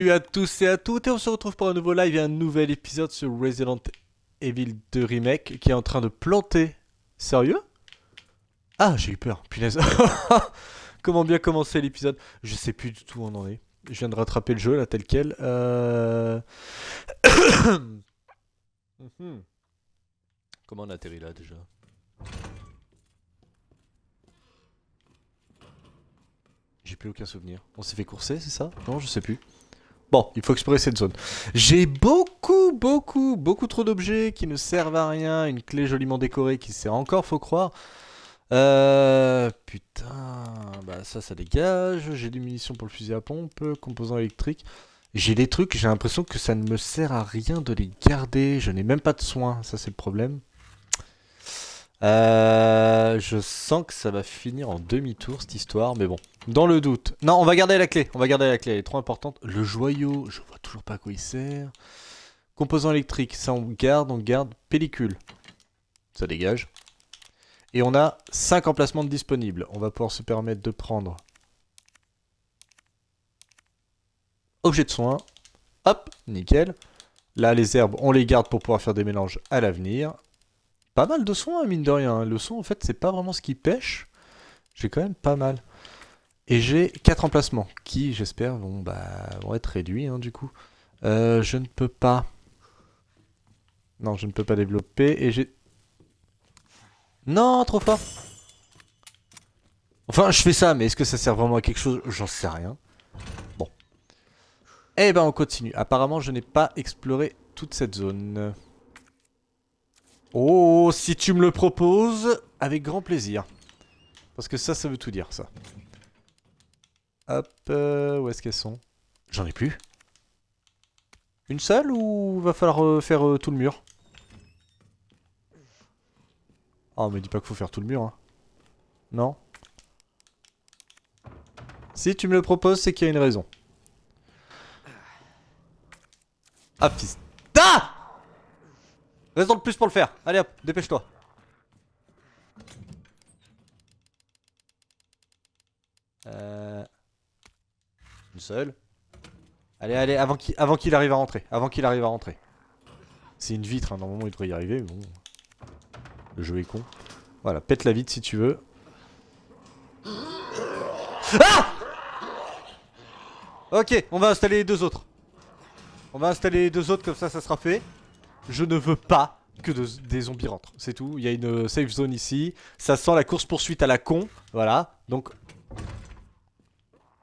Salut à tous et à toutes et on se retrouve pour un nouveau live et un nouvel épisode sur Resident Evil 2 Remake qui est en train de planter. Sérieux? Ah, j'ai eu peur, punaise. Comment bien commencer l'épisode? Je sais plus du tout où on en est. Je viens de rattraper le jeu là tel quel. Mhm. Comment on atterrit là déjà? J'ai plus aucun souvenir. On s'est fait courser, c'est ça? Non, je sais plus. Bon, il faut explorer cette zone. J'ai beaucoup trop d'objets qui ne servent à rien. Une clé joliment décorée qui sert encore, faut croire. Putain, bah ça dégage. J'ai des munitions pour le fusil à pompe, composants électriques. J'ai des trucs, j'ai l'impression que ça ne me sert à rien de les garder. Je n'ai même pas de soins, ça c'est le problème. Je sens que ça va finir en demi-tour cette histoire, mais bon. Dans le doute. Non, on va garder la clé. On va garder la clé, elle est trop importante. Le joyau, je vois toujours pas à quoi il sert. Composants électriques, ça on garde, on garde. Pellicule, ça dégage. Et on a 5 emplacements disponibles. On va pouvoir se permettre de prendre objet de soin. Hop, nickel. Là, les herbes, on les garde pour pouvoir faire des mélanges à l'avenir. Pas mal de soins, mine de rien. Le son, en fait, c'est pas vraiment ce qui pêche. J'ai quand même pas mal. Et j'ai 4 emplacements qui, j'espère, vont être réduits, hein, du coup. Je ne peux pas... Non, je ne peux pas développer. Et j'ai... Non, trop fort. Enfin, je fais ça, mais est-ce que ça sert vraiment à quelque chose? J'en sais rien. Bon. Eh ben, on continue. Apparemment, je n'ai pas exploré toute cette zone. Oh, si tu me le proposes, avec grand plaisir. Parce que ça veut tout dire, ça. Hop, où est-ce qu'elles sont? J'en ai plus. Une seule ou va falloir faire tout le mur? Oh, me dis pas qu'il faut faire tout le mur, hein. Non? Si tu me le proposes, c'est qu'il y a une raison. Ah, fils. Ah! Raison de plus pour le faire. Allez hop, dépêche-toi. Une seule. Allez, avant qu'il arrive à rentrer. Avant qu'il arrive à rentrer. C'est une vitre, hein. Normalement il devrait y arriver, mais bon. Le jeu est con. Voilà, pète la vitre si tu veux. Ah! Ok, on va installer les deux autres. On va installer les deux autres, comme ça sera fait. Je ne veux pas que des zombies rentrent. C'est tout, il y a une safe zone ici. Ça sent la course poursuite à la con. Voilà, donc...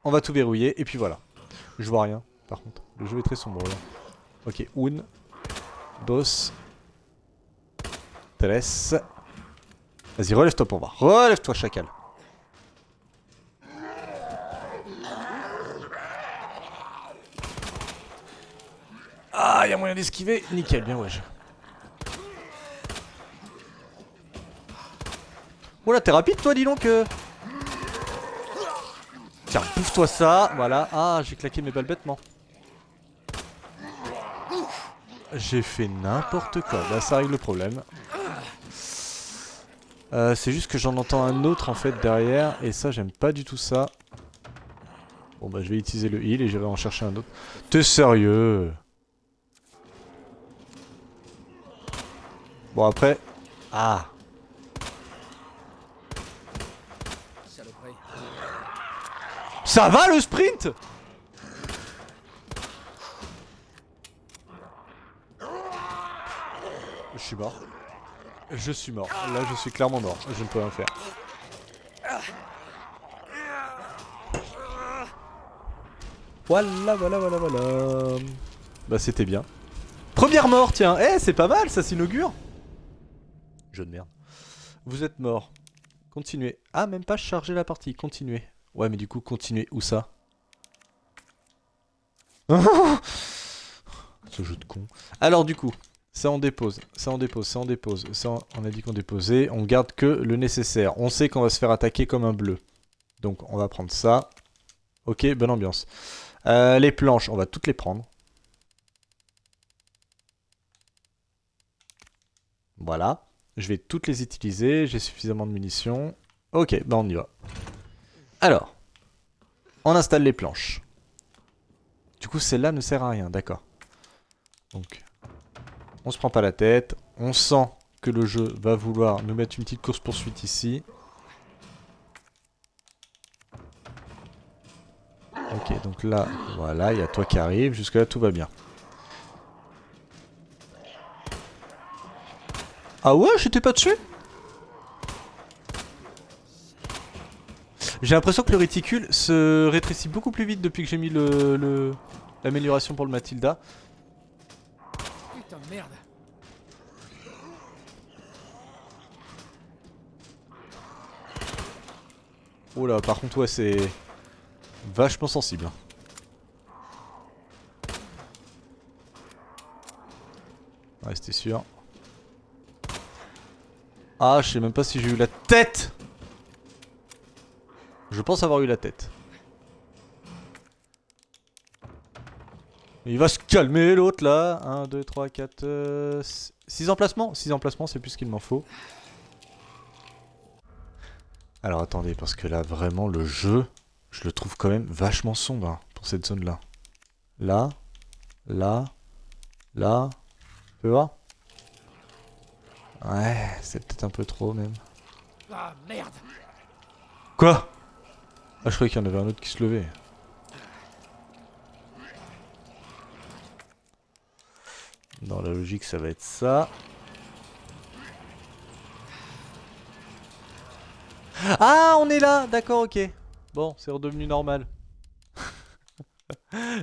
On va tout verrouiller, et puis voilà. Je vois rien, par contre. Le jeu est très sombre, là. Ok, un, dos, tres. Vas-y, relève-toi pour voir. Relève-toi, chacal. Ah, y a moyen d'esquiver. Nickel, bien wesh. Oh là, t'es rapide, toi, dis donc. Tiens, bouffe-toi ça. Voilà. Ah, j'ai claqué mes balles bêtement. J'ai fait n'importe quoi. Là, ça règle le problème. C'est juste que j'en entends un autre en fait derrière. Et ça, j'aime pas du tout ça. Bon, bah, je vais utiliser le heal et j'irai en chercher un autre. T'es sérieux? Bon, après. Ah. Ça va le sprint? Je suis mort. Je suis mort. Là, je suis clairement mort. Je ne peux rien faire. Voilà. Bah, c'était bien. Première mort, tiens. Eh, c'est pas mal, ça s'inaugure. Jeu de merde. Vous êtes mort. Continuez. Ah, même pas charger la partie. Continuez. Ouais, mais du coup, continuez. Où ça? Ce jeu de con. Alors, du coup, ça on dépose. Ça on dépose. Ça on dépose. Ça on a dit qu'on déposait. On garde que le nécessaire. On sait qu'on va se faire attaquer comme un bleu. Donc, on va prendre ça. Ok, bonne ambiance. Les planches, on va toutes les prendre. Voilà. Je vais toutes les utiliser. J'ai suffisamment de munitions. Ok, bah on y va. Alors, on installe les planches. Du coup, celle-là ne sert à rien, d'accord. Donc, on se prend pas la tête. On sent que le jeu va vouloir nous mettre une petite course-poursuite ici. Ok, donc là, voilà, il y a toi qui arrive. Jusque-là, tout va bien. Ah ouais, j'étais pas dessus? J'ai l'impression que le réticule se rétrécit beaucoup plus vite depuis que j'ai mis l'amélioration pour le Matilda. Putain de merde. Oh là, par contre, ouais, c'est vachement sensible. Ouais, c'était sûr. Ah, je sais même pas si j'ai eu la tête. Je pense avoir eu la tête. Il va se calmer l'autre là. 1, 2, 3, 4, 6 emplacements. 6 emplacements, c'est plus ce qu'il m'en faut. Alors attendez, parce que là, vraiment, le jeu, je le trouve quand même vachement sombre hein, pour cette zone-là. Là, là, là. Tu peux voir? Ouais, c'est peut-être un peu trop même. Ah merde. Quoi? Ah, je croyais qu'il y en avait un autre qui se levait. Dans la logique, ça va être ça. Ah, on est là! D'accord, ok. Bon, c'est redevenu normal.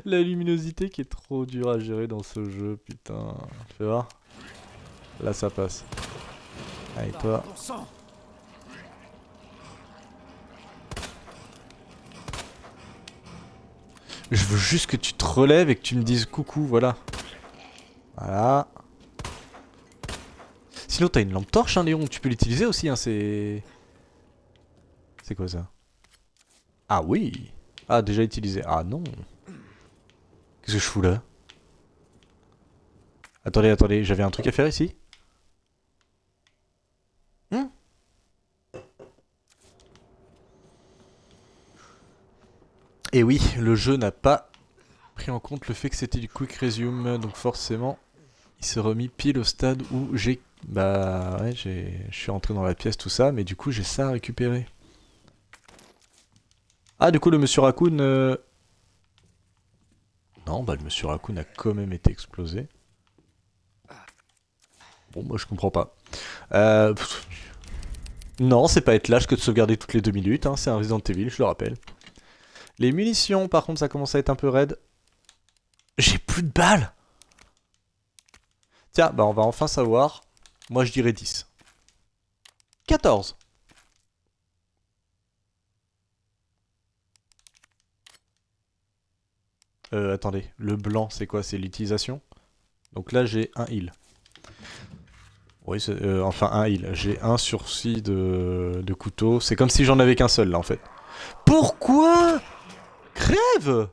La luminosité qui est trop dure à gérer dans ce jeu, putain. Fais voir. Là, ça passe. Allez, toi. Bon sang. Je veux juste que tu te relèves et que tu me dises coucou, voilà. Voilà. Sinon, t'as une lampe torche, hein, Léon. Tu peux l'utiliser aussi, hein, c'est... C'est quoi ça? Ah oui! Ah, déjà utilisé. Ah non! Qu'est-ce que je fous là? Attendez, attendez, j'avais un truc à faire ici? Et oui, le jeu n'a pas pris en compte le fait que c'était du quick resume, donc forcément, il s'est remis pile au stade où j'ai... Bah ouais, je suis rentré dans la pièce, tout ça, mais du coup j'ai ça à récupérer. Ah, du coup le Monsieur Raccoon... Non, bah le Monsieur Raccoon a quand même été explosé. Bon, moi je comprends pas. Non, c'est pas être lâche que de sauvegarder toutes les 2 minutes, hein, c'est un Resident Evil, je le rappelle. Les munitions, par contre, ça commence à être un peu raide. J'ai plus de balles! Tiens, bah on va enfin savoir. Moi je dirais 10. 14. Attendez, le blanc c'est quoi? C'est l'utilisation? Donc là j'ai un heal. Oui, enfin un heal. J'ai un sursis de couteau. C'est comme si j'en avais qu'un seul là en fait. Pourquoi? Crève!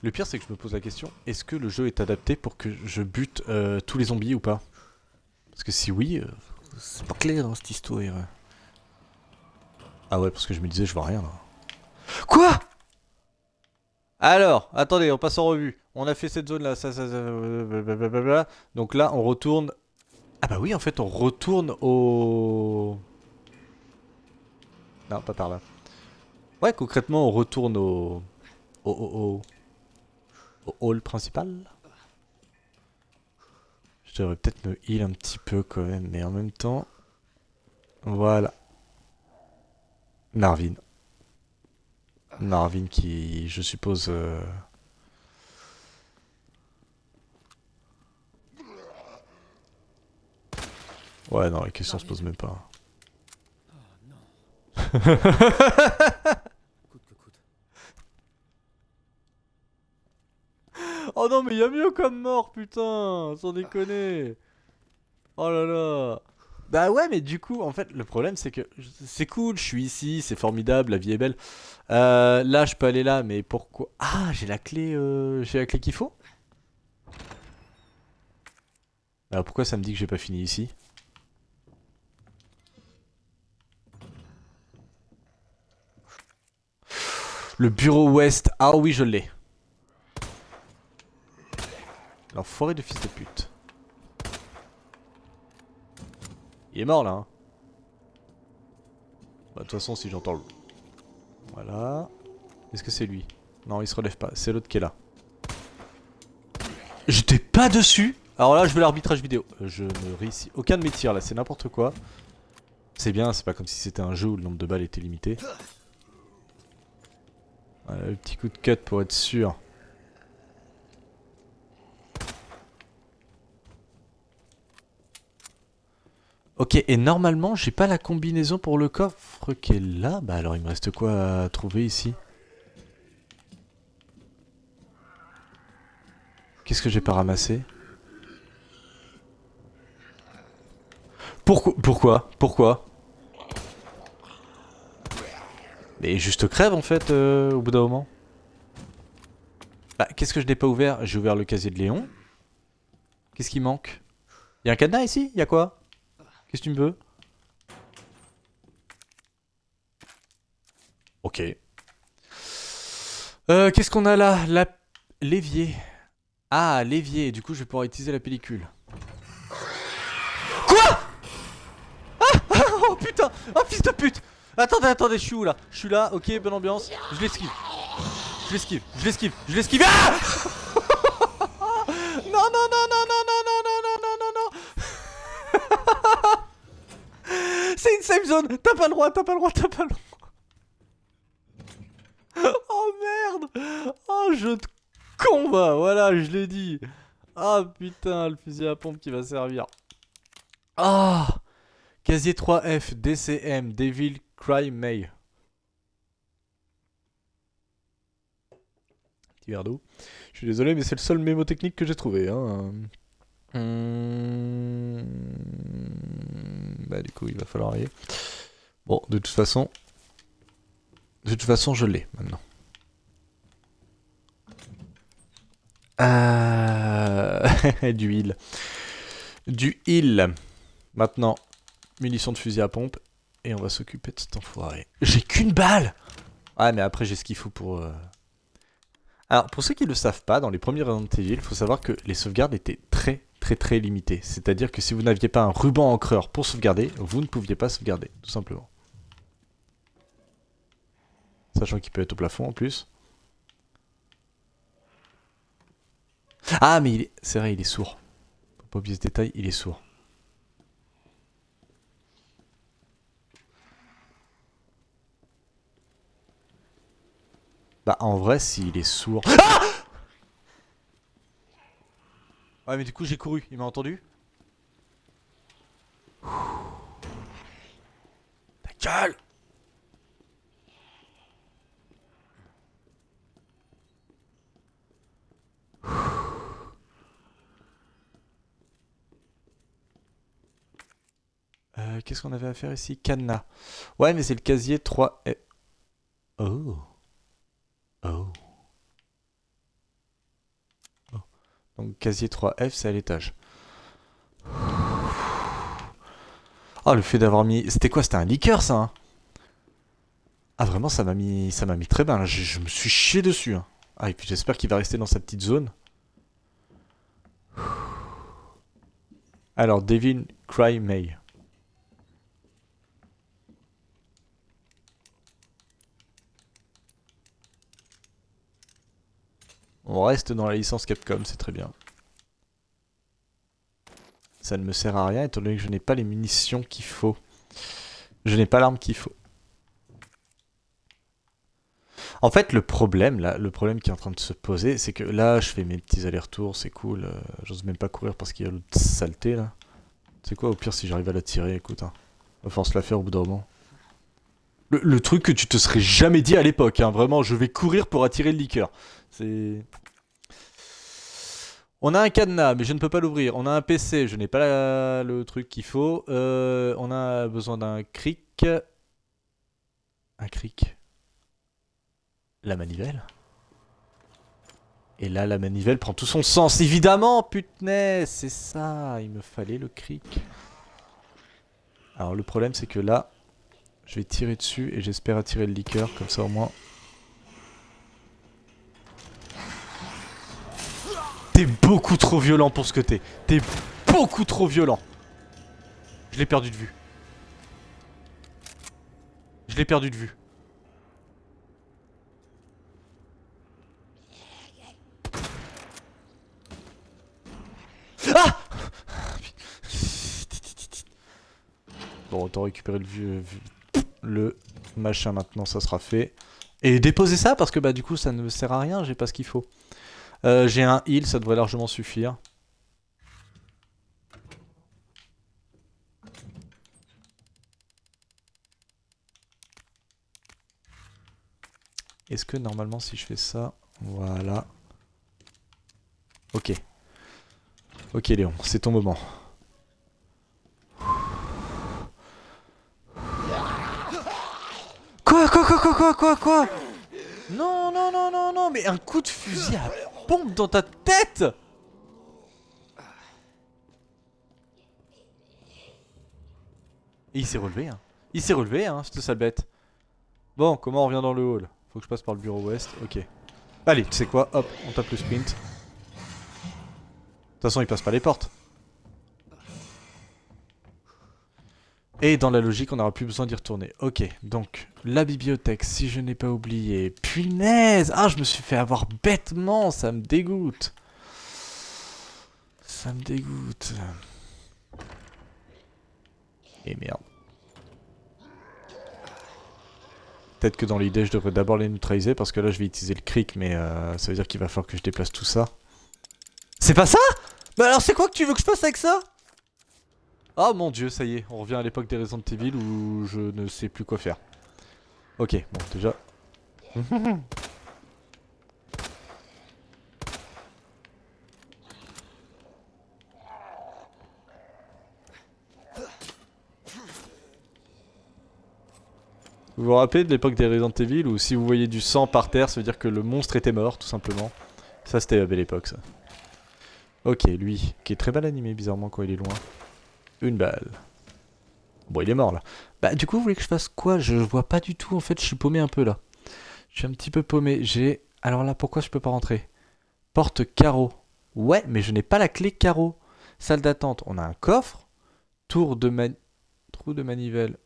Le pire c'est que je me pose la question, est-ce que le jeu est adapté pour que je bute tous les zombies ou pas? Parce que si oui, c'est pas clair dans cette histoire. Ah ouais, parce que je me disais je vois rien là. Quoi? Alors, attendez, on passe en revue. On a fait cette zone là, ça, blablabla. Donc là, on retourne. Ah bah oui, en fait, on retourne au. Non, pas par là. Ouais, concrètement, on retourne au hall principal. Je devrais peut-être me heal un petit peu quand même, mais en même temps. Voilà. Narvin. Narvin qui, je suppose. Ouais, non, la question se pose même pas. Oh non. Coûte que coûte. Oh non, mais y'a mieux comme mort, putain, sans déconner. Oh là là. Bah ouais, mais du coup, en fait, le problème, c'est que c'est cool, je suis ici, c'est formidable, la vie est belle. Là, je peux aller là, mais pourquoi? Ah, j'ai la clé qu'il faut. Alors pourquoi ça me dit que j'ai pas fini ici? Le bureau ouest. Ah oui, je l'ai. L'enfoiré de fils de pute. Il est mort là. Hein. Bah, de toute façon, si j'entends le... Voilà. Est-ce que c'est lui? Non, il se relève pas. C'est l'autre qui est là. J'étais pas dessus. Alors là, je veux l'arbitrage vidéo. Je ne réussis aucun de mes tirs là. C'est n'importe quoi. C'est bien, c'est pas comme si c'était un jeu où le nombre de balles était limité. Voilà, le petit coup de cut pour être sûr. Ok, et normalement, j'ai pas la combinaison pour le coffre qui est là. Bah alors, il me reste quoi à trouver ici? Qu'est-ce que j'ai pas ramassé? Pourquoi? Mais juste crève en fait, au bout d'un moment. Bah, qu'est-ce que je n'ai pas ouvert? J'ai ouvert le casier de Léon. Qu'est-ce qui manque? Y'a un cadenas ici? Y'a quoi? Qu'est-ce que tu me veux? Ok. Qu'est-ce qu'on a là? L'évier. Ah, l'évier. Du coup, je vais pouvoir utiliser la pellicule. Quoi? Oh putain! Oh fils de pute! Attendez, je suis où là? Je suis là, ok, bonne ambiance. Je l'esquive. Je l'esquive. Ah! Non. C'est une safe zone. T'as pas le droit. Oh merde. Oh, jeu de con, va. Voilà, je l'ai dit. Ah putain, le fusil à pompe qui va servir. Ah! Casier 3F, DCM, Devil Cry May. Petit verre d'eau. Je suis désolé, mais c'est le seul mémo technique que j'ai trouvé. Hein. Bah du coup, il va falloir aller. Bon, de toute façon, je l'ai maintenant. Du heal. Du heal. Maintenant, munitions de fusil à pompe. Et on va s'occuper de cet enfoiré. J'ai qu'une balle! Ah, mais après, j'ai ce qu'il faut pour... Alors, pour ceux qui ne le savent pas, dans les premiers Resident Evil, il faut savoir que les sauvegardes étaient très limitées. C'est-à-dire que si vous n'aviez pas un ruban encreur pour sauvegarder, vous ne pouviez pas sauvegarder, tout simplement. Sachant qu'il peut être au plafond en plus. Ah, mais c'est vrai, il est sourd. Faut pas oublier ce détail, il est sourd. Bah, en vrai, s'il est sourd... Ah! Ouais, mais du coup, j'ai couru. Il m'a entendu? Ta gueule! Qu'est-ce qu'on avait à faire ici? Cadenas. Ouais, mais c'est le casier 3... Oh. Donc, casier 3F, c'est à l'étage. Oh, le fait d'avoir mis... C'était quoi? C'était un liqueur, ça, hein? Ah, vraiment, ça m'a mis très bien, là. Je me suis chié dessus, hein. Ah, et puis j'espère qu'il va rester dans sa petite zone. Alors, Devil Cry May. On reste dans la licence Capcom, c'est très bien. Ça ne me sert à rien étant donné que je n'ai pas les munitions qu'il faut. Je n'ai pas l'arme qu'il faut. En fait, le problème, là, le problème qui est en train de se poser, c'est que là, je fais mes petits allers-retours, c'est cool. J'ose même pas courir parce qu'il y a l'autre saleté, là. C'est quoi, au pire, si j'arrive à la tirer, écoute, hein. Va falloir se la faire au bout d'un moment. Le truc que tu te serais jamais dit à l'époque, hein, vraiment, je vais courir pour attirer le liqueur. C'est... On a un cadenas, mais je ne peux pas l'ouvrir. On a un PC, je n'ai pas le truc qu'il faut. On a besoin d'un cric. Un cric. La manivelle. Et là, la manivelle prend tout son sens. Évidemment, putain, c'est ça. Il me fallait le cric. Alors, le problème, c'est que là, je vais tirer dessus et j'espère attirer le liqueur. Comme ça, au moins, T'es beaucoup trop violent pour ce que t'es. T'es beaucoup trop violent. Je l'ai perdu de vue. Je l'ai perdu de vue. Ah! Bon, autant récupérer le machin maintenant, ça sera fait. Et déposer ça parce que bah du coup ça ne me sert à rien, j'ai pas ce qu'il faut. J'ai un heal, ça devrait largement suffire. Est-ce que normalement si je fais ça, voilà. Ok. Ok Léon, c'est ton moment. Quoi? Non, non, non, non, non, mais un coup de fusil à pompe dans ta tête! Et il s'est relevé, hein. Il s'est relevé, hein, cette sale bête. Bon, comment on revient dans le hall? Faut que je passe par le bureau ouest, ok. Allez, tu sais quoi? Hop, on tape le sprint. De toute façon, il passe pas les portes. Et dans la logique, on n'aura plus besoin d'y retourner. Ok, donc, la bibliothèque, si je n'ai pas oublié. Punaise! Ah, je me suis fait avoir bêtement, ça me dégoûte. Ça me dégoûte. Et merde. Peut-être que dans l'idée, je devrais d'abord les neutraliser, parce que là, je vais utiliser le cric, mais ça veut dire qu'il va falloir que je déplace tout ça. C'est pas ça? Bah alors, c'est quoi que tu veux que je fasse avec ça? Oh mon dieu, ça y est, on revient à l'époque des Resident Evil où je ne sais plus quoi faire. Ok, bon, déjà... Vous vous rappelez de l'époque des Resident Evil où si vous voyez du sang par terre, ça veut dire que le monstre était mort, tout simplement. Ça, c'était la belle époque, ça. Ok, lui, qui est très mal animé, bizarrement, quand il est loin. Une balle. Bon, il est mort, là. Bah, du coup, vous voulez que je fasse quoi? Je vois pas du tout, en fait, je suis paumé un peu, là. Je suis un petit peu paumé. J'ai... Alors là, pourquoi je peux pas rentrer? Porte carreau. Ouais, mais je n'ai pas la clé carreau. Salle d'attente, on a un coffre. Trou de manivelle.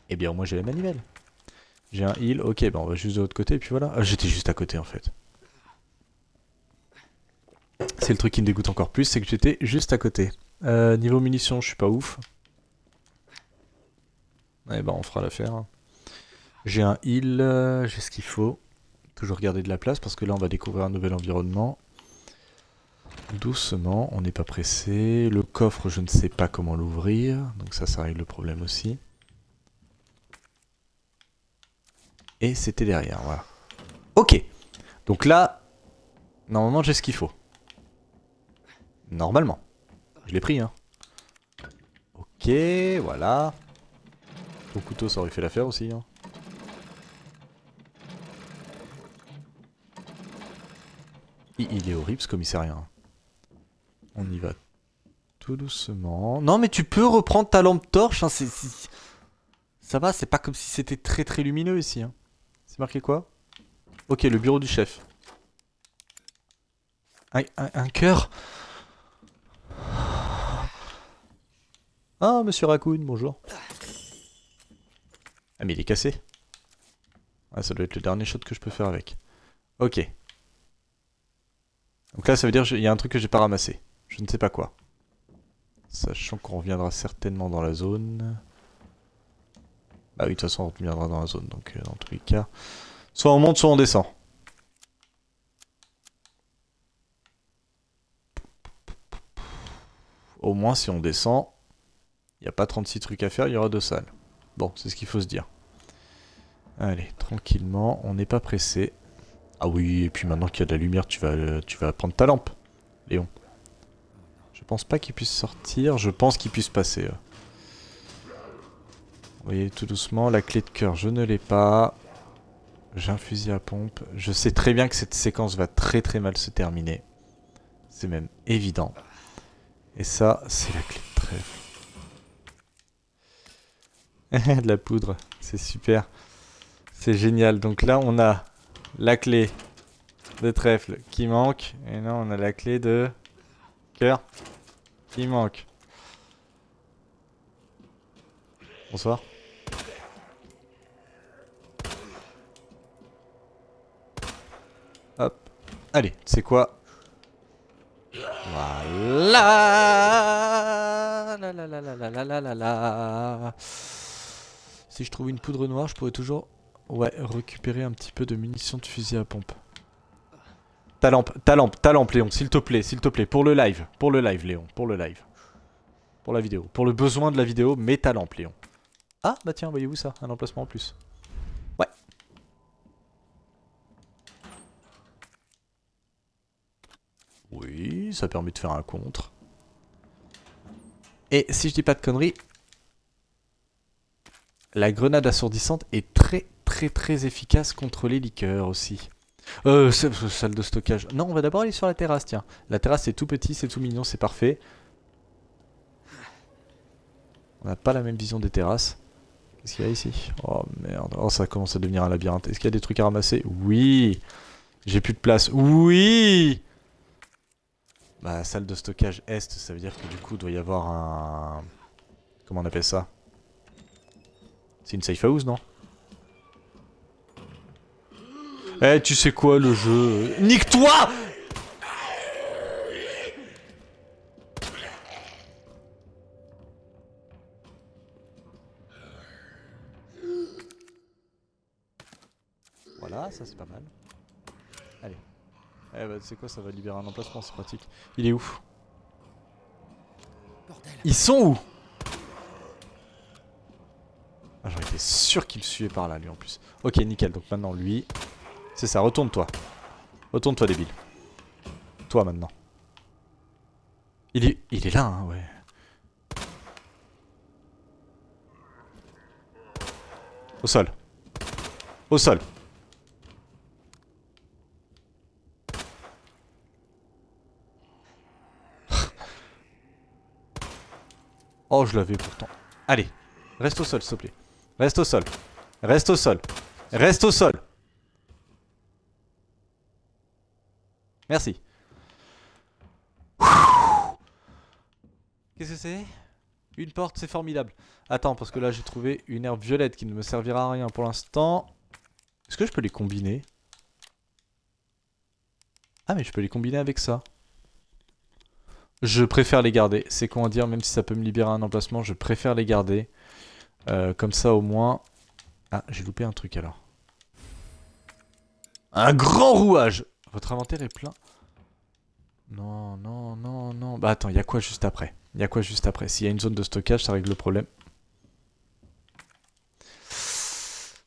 Eh bien, moi j'ai la manivelle. J'ai un heal. Ok, bah on va juste de l'autre côté, et puis voilà. Ah, j'étais juste à côté, en fait. C'est le truc qui me dégoûte encore plus, c'est que j'étais juste à côté. Niveau munitions, je suis pas ouf. Eh ben, on fera l'affaire. J'ai un heal, j'ai ce qu'il faut. Toujours garder de la place, parce que là, on va découvrir un nouvel environnement. Doucement, on n'est pas pressé. Le coffre, je ne sais pas comment l'ouvrir. Donc ça règle le problème aussi. Et c'était derrière, voilà. Ok. Donc là, normalement, j'ai ce qu'il faut. Normalement. Je l'ai pris, hein. Ok, voilà. Au couteau, ça aurait fait l'affaire aussi, hein. Il est horrible ce commissariat. On y va tout doucement. Non mais tu peux reprendre ta lampe torche, hein, ça va, c'est pas comme si c'était très très lumineux ici. Hein. C'est marqué quoi? Ok, le bureau du chef. Un cœur. Ah, monsieur Raccoon, bonjour. Ah mais il est cassé. Ah, ça doit être le dernier shot que je peux faire avec. Ok. Donc là, ça veut dire qu'il y a un truc que j'ai pas ramassé. Je ne sais pas quoi. Sachant qu'on reviendra certainement dans la zone. Bah oui, de toute façon, on reviendra dans la zone. Donc, dans tous les cas, soit on monte, soit on descend. Au moins, si on descend, il n'y a pas 36 trucs à faire, il y aura 2 salles. Bon, c'est ce qu'il faut se dire. Allez, tranquillement, on n'est pas pressé. Ah oui, et puis maintenant qu'il y a de la lumière, tu vas prendre ta lampe, Léon. Je pense pas qu'il puisse sortir, je pense qu'il puisse passer. Vous voyez, tout doucement, la clé de cœur, je ne l'ai pas. J'ai un fusil à pompe. Je sais très bien que cette séquence va très très mal se terminer. C'est même évident. Et ça, c'est la clé de trèfle. De la poudre, c'est super. C'est génial. Donc là, on a la clé de trèfle qui manque. Et non, on a la clé de cœur qui manque. Bonsoir. Hop. Allez, c'est quoi? Voilà. La la la la la la la la la. Si je trouve une poudre noire, je pourrais toujours récupérer un petit peu de munitions de fusil à pompe. Ta lampe, Léon, s'il te plaît, pour le live, Léon, pour le live. Pour la vidéo, pour le besoin de la vidéo, mets ta lampe, Léon. Ah, bah tiens, voyez-vous ça, un emplacement en plus. Ouais. Oui, ça permet de faire un contre. Et si je dis pas de conneries, la grenade assourdissante est très efficace contre les liqueurs aussi. Salle de stockage. Non, on va d'abord aller sur la terrasse, tiens. La terrasse c'est tout petit, c'est tout mignon, c'est parfait. On n'a pas la même vision des terrasses. Qu'est-ce qu'il y a ici? Oh merde, oh ça commence à devenir un labyrinthe. Est-ce qu'il y a des trucs à ramasser? Oui. J'ai plus de place. Oui. Bah, salle de stockage est, ça veut dire que du coup, il doit y avoir un... Comment on appelle ça? C'est une safe house, non? Eh, tu sais quoi, le jeu? Nique-toi! Voilà, ça c'est pas mal. Allez. Eh bah, tu sais quoi, ça va libérer un emplacement, c'est pratique. Il est où? Bordel. Ils sont où? Ah, j'aurais été sûr qu'il me suivait par là, lui en plus. Ok, nickel, donc maintenant lui... C'est ça, retourne-toi. Retourne-toi, débile. Toi, maintenant. Il est là, hein, ouais. Au sol. Au sol. Oh, je l'avais pourtant. Allez, reste au sol, s'il te plaît. Reste au sol. Reste au sol. Reste au sol. Merci. Qu'est-ce que c'est? Une porte, c'est formidable. Attends, parce que là, j'ai trouvé une herbe violette qui ne me servira à rien pour l'instant. Est-ce que je peux les combiner? Ah, mais je peux les combiner avec ça. Je préfère les garder. C'est con à dire, même si ça peut me libérer un emplacement, je préfère les garder. Comme ça, au moins... Ah, j'ai loupé un truc alors. Un grand rouage! Votre inventaire est plein. Non, non, non, non. Bah attends, il y a quoi juste après? Il y a quoi juste après? S'il y a une zone de stockage, ça règle le problème.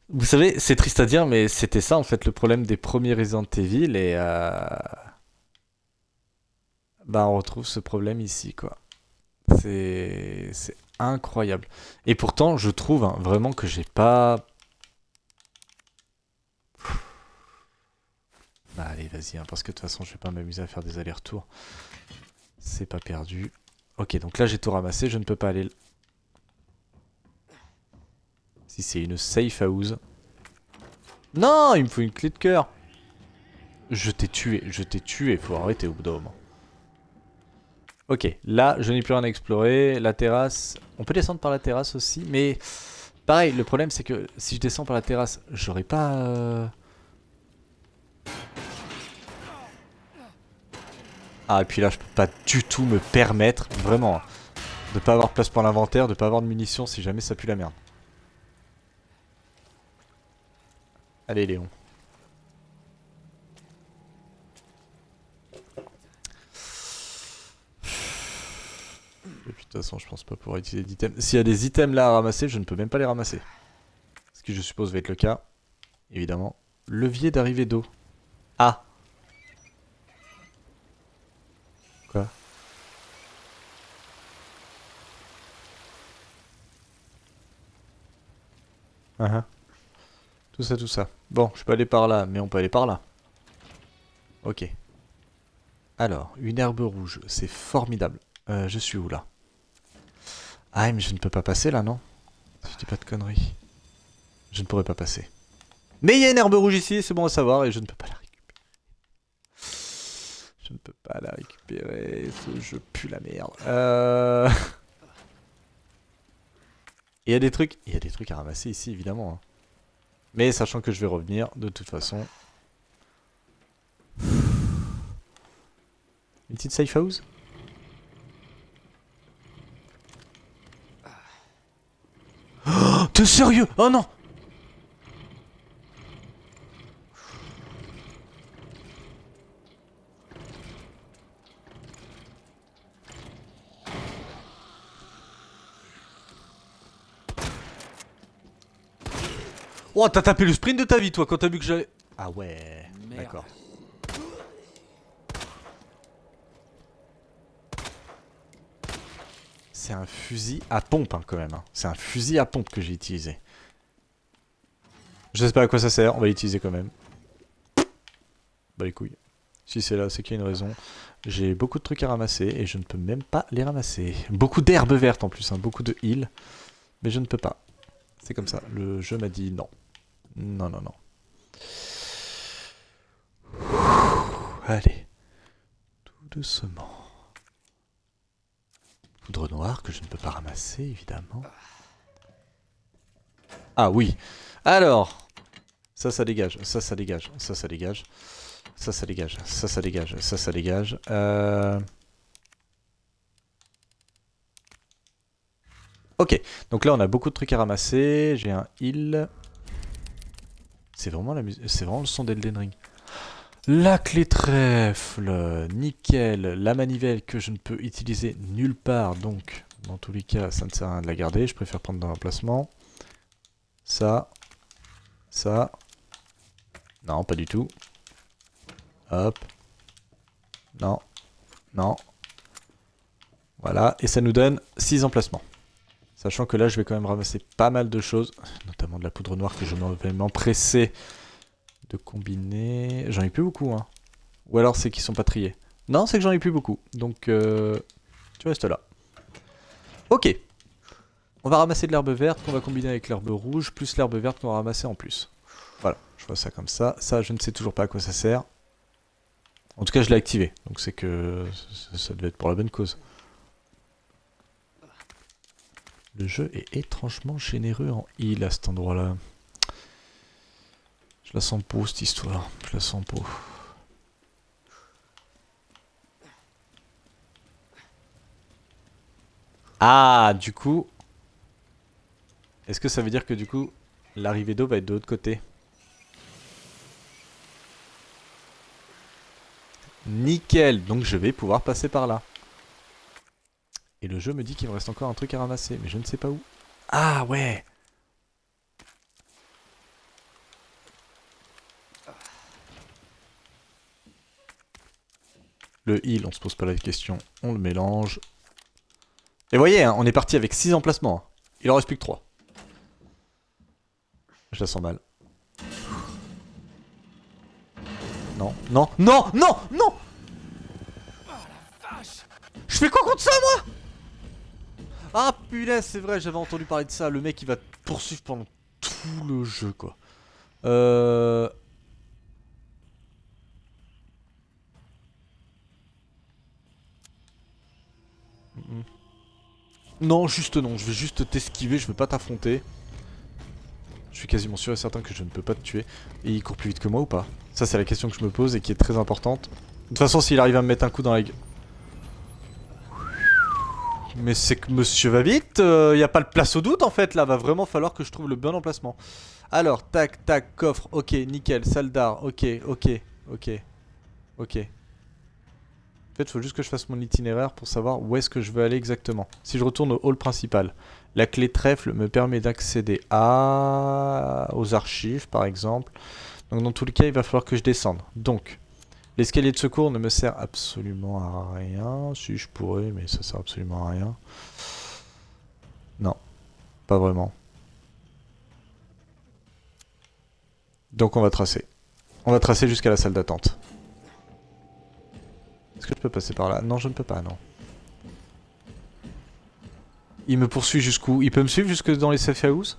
Vous savez, c'est triste à dire, mais c'était ça en fait le problème des premiers Resident Evil et bah on retrouve ce problème ici quoi. C'est incroyable. Et pourtant, je trouve hein, vraiment que j'ai pas... Bah allez, vas-y, hein, parce que de toute façon, je vais pas m'amuser à faire des allers-retours. C'est pas perdu. Ok, donc là j'ai tout ramassé, je ne peux pas aller... Si c'est une safe house... Non, il me faut une clé de cœur. Je t'ai tué, faut arrêter au bout d'un moment. Ok, là je n'ai plus rien à explorer, la terrasse... On peut descendre par la terrasse aussi, mais... Pareil, le problème c'est que si je descends par la terrasse, j'aurais pas... Ah, et puis là je peux pas du tout me permettre, vraiment, de pas avoir place pour l'inventaire, de pas avoir de munitions si jamais ça pue la merde. Allez Léon. Et puis de toute façon je pense pas pouvoir utiliser d'items. S'il y a des items là à ramasser, je ne peux même pas les ramasser. Ce qui je suppose va être le cas. Évidemment. Levier d'arrivée d'eau. Ah. Quoi? Tout ça, tout ça. Bon, je peux aller par là, mais on peut aller par là. Ok. Alors, une herbe rouge, c'est formidable. Je suis où là? Ah, mais je ne peux pas passer là, non? Si je dis pas de conneries. Je ne pourrais pas passer. Mais il y a une herbe rouge ici, c'est bon à savoir, et je ne peux pas la récupérer. Je ne peux pas la récupérer. Ce jeu pue la merde. Il y a des trucs à ramasser ici, évidemment. Hein. Mais sachant que je vais revenir, de toute façon. Une petite safe house? Oh, t'es sérieux? Oh non! Oh, t'as tapé le sprint de ta vie, toi, quand t'as vu que j'allais... Ah ouais, d'accord. C'est un fusil à pompe, hein, quand même. Hein. C'est un fusil à pompe que j'ai utilisé. Je sais pas à quoi ça sert, on va l'utiliser quand même. Bah les couilles. Si c'est là, c'est qu'il y a une raison. J'ai beaucoup de trucs à ramasser et je ne peux même pas les ramasser. Beaucoup d'herbes vertes en plus, hein, beaucoup de heal. Mais je ne peux pas. C'est comme ça, le jeu m'a dit non. Non, non, non. Allez. Tout doucement. Poudre noire que je ne peux pas ramasser, évidemment. Ah oui. Alors. Ça dégage. Ça dégage. Ça dégage. Ça dégage. Ça dégage. Ça dégage. Ok. Donc là, on a beaucoup de trucs à ramasser. J'ai un heal. C'est vraiment la musique. C'est vraiment le son d'Elden Ring. La clé trèfle, nickel, la manivelle que je ne peux utiliser nulle part, donc dans tous les cas ça ne sert à rien de la garder, je préfère prendre dans l'emplacement. Ça, non pas du tout. Hop, non, non. Voilà, et ça nous donne 6 emplacements. Sachant que là je vais quand même ramasser pas mal de choses, notamment de la poudre noire que je vais m'empresser de combiner. J'en ai plus beaucoup, hein. Ou alors c'est qu'ils sont pas triés. Non, c'est que j'en ai plus beaucoup. Donc, tu restes là. Ok. On va ramasser de l'herbe verte qu'on va combiner avec l'herbe rouge, plus l'herbe verte qu'on va ramasser en plus. Voilà, je vois ça comme ça. Ça, je ne sais toujours pas à quoi ça sert. En tout cas, je l'ai activé. Donc c'est que ça devait être pour la bonne cause. Le jeu est étrangement généreux en heal à cet endroit-là. Je la sens beau cette histoire. Je la sens beau. Ah, du coup... Est-ce que ça veut dire que du coup, l'arrivée d'eau va être de l'autre côté? Nickel, donc je vais pouvoir passer par là. Et le jeu me dit qu'il me reste encore un truc à ramasser, mais je ne sais pas où. Ah ouais! Le heal, on se pose pas la question, on le mélange. Et voyez, hein, on est parti avec 6 emplacements. Hein. Il en reste plus que 3. Je la sens mal. Non, non, non, non, non! Je fais quoi contre ça, moi? Ah punaise, c'est vrai, j'avais entendu parler de ça. Le mec, il va te poursuivre pendant tout le jeu, quoi. Non, juste non. Je vais juste t'esquiver, je veux pas t'affronter. Je suis quasiment sûr et certain que je ne peux pas te tuer. Et il court plus vite que moi ou pas? Ça, c'est la question que je me pose et qui est très importante. De toute façon, s'il arrive à me mettre un coup dans la gueule... Mais c'est que monsieur va vite, y a pas de place au doute en fait, là, va vraiment falloir que je trouve le bon emplacement. Alors, tac, tac, coffre, ok, nickel, salle d'art, ok. En fait, il faut juste que je fasse mon itinéraire pour savoir où est-ce que je veux aller exactement. Si je retourne au hall principal, la clé trèfle me permet d'accéder aux archives, par exemple. Donc dans tous les cas, il va falloir que je descende. Donc, l'escalier de secours ne me sert absolument à rien. Si je pourrais, mais ça sert absolument à rien. Non, pas vraiment. Donc on va tracer. On va tracer jusqu'à la salle d'attente. Est-ce que je peux passer par là? Non, je ne peux pas, non. Il me poursuit jusqu'où? Il peut me suivre jusque dans les safe house?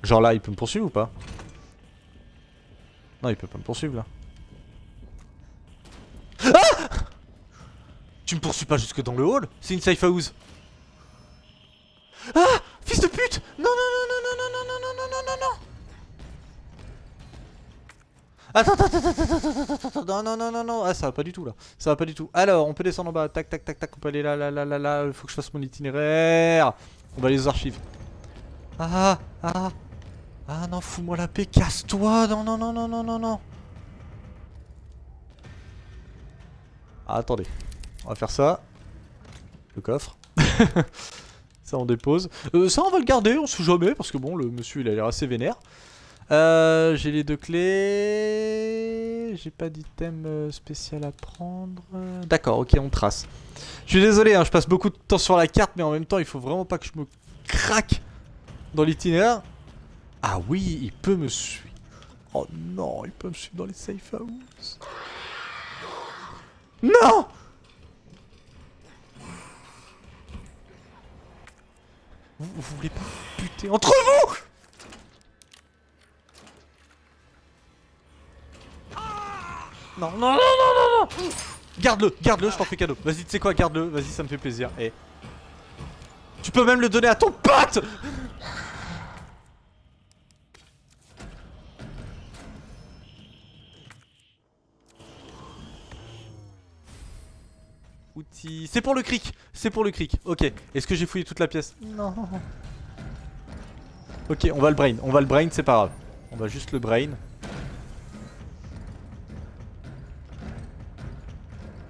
Genre là, il peut me poursuivre ou pas? Non, il peut pas me poursuivre là. Ah! Tu me poursuis pas jusque dans le hall? C'est une safe house. Ah! Fils de pute! Non, non, non, non, non, non, non, non, non, non, non, non! Attends, attends, attends, attends, attends, attends, attends, non, non, non, non, non, ah, ça va pas du tout là. Ça va pas du tout. Alors, on peut descendre en bas. Tac, tac, tac, tac, on peut aller là, là, là, là, là. Il faut que je fasse mon itinéraire. On va aller aux archives. Ah, ah, ah, non, fous-moi la paix, casse-toi. Non, non, non, non, non, non, non. Ah, attendez. On va faire ça. Le coffre. Ça, on dépose. Ça, on va le garder, on sait jamais, parce que bon, le monsieur, il a l'air assez vénère. J'ai les 2 clés. J'ai pas d'item spécial à prendre. D'accord, ok, on trace. Je suis désolé, hein, je passe beaucoup de temps sur la carte, mais en même temps, il faut vraiment pas que je me craque dans l'itinéraire. Ah oui, il peut me suivre. Oh non, il peut me suivre dans les safe house. Non! Vous voulez pas buter entre vous? Non, non, non, non, non, non! Garde-le, garde-le, je t'en fais cadeau. Vas-y, tu sais quoi, garde-le, vas-y, ça me fait plaisir. Et tu peux même le donner à ton pote! Outils. C'est pour le cric, c'est pour le cric. Ok, est-ce que j'ai fouillé toute la pièce? Non. Ok, on va le brain, c'est pas grave. On va juste le brain.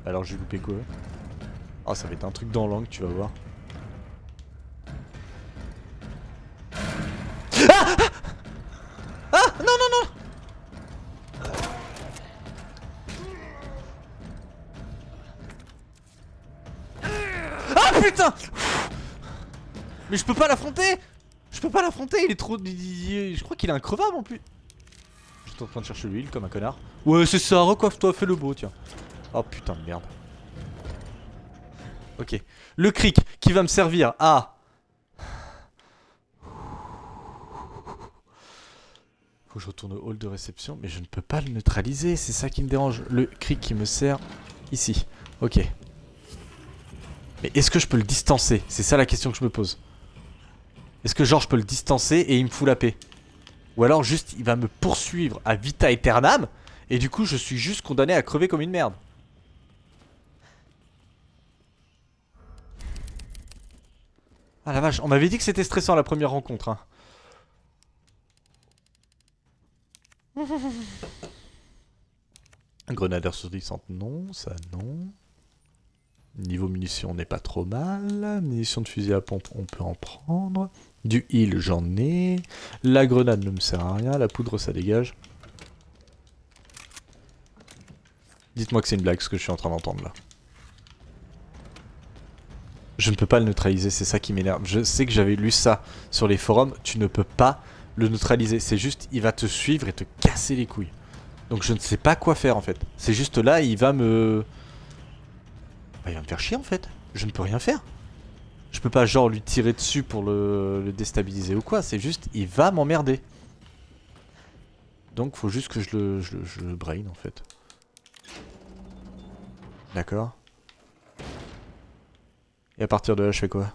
Alors j'ai loupé quoi? Oh, ça va être un truc dans l'angle, tu vas voir. Ah! Ah! Non, non, non! Ah putain! Mais je peux pas l'affronter! Je peux pas l'affronter, il est trop... Je crois qu'il est increvable en plus. J'étais en train de chercher l'huile comme un connard. Ouais, c'est ça, recoiffe-toi, fais le beau, tiens. Oh putain de merde. Ok. Le cric qui va me servir à... Faut que je retourne au hall de réception, mais je ne peux pas le neutraliser, c'est ça qui me dérange. Le cric qui me sert ici. Ok. Mais est-ce que je peux le distancer? C'est ça la question que je me pose. Est-ce que genre je peux le distancer et il me fout la paix? Ou alors juste il va me poursuivre à vita aeternam et du coup je suis juste condamné à crever comme une merde. Ah la vache, on m'avait dit que c'était stressant la première rencontre hein. Grenadeur survivante, non, ça non. Niveau munitions, on n'est pas trop mal. Munitions de fusil à pompe, on peut en prendre. Du heal, j'en ai. La grenade ne me sert à rien. La poudre, ça dégage. Dites-moi que c'est une blague ce que je suis en train d'entendre là. Je ne peux pas le neutraliser, c'est ça qui m'énerve. Je sais que j'avais lu ça sur les forums. Tu ne peux pas le neutraliser. C'est juste, il va te suivre et te casser les couilles. Donc je ne sais pas quoi faire en fait. C'est juste là, il va me... Bah, il va me faire chier en fait. Je ne peux rien faire. Je peux pas genre lui tirer dessus pour le déstabiliser ou quoi. C'est juste, il va m'emmerder. Donc faut juste que je le brain en fait. D'accord. Et à partir de là, je fais quoi?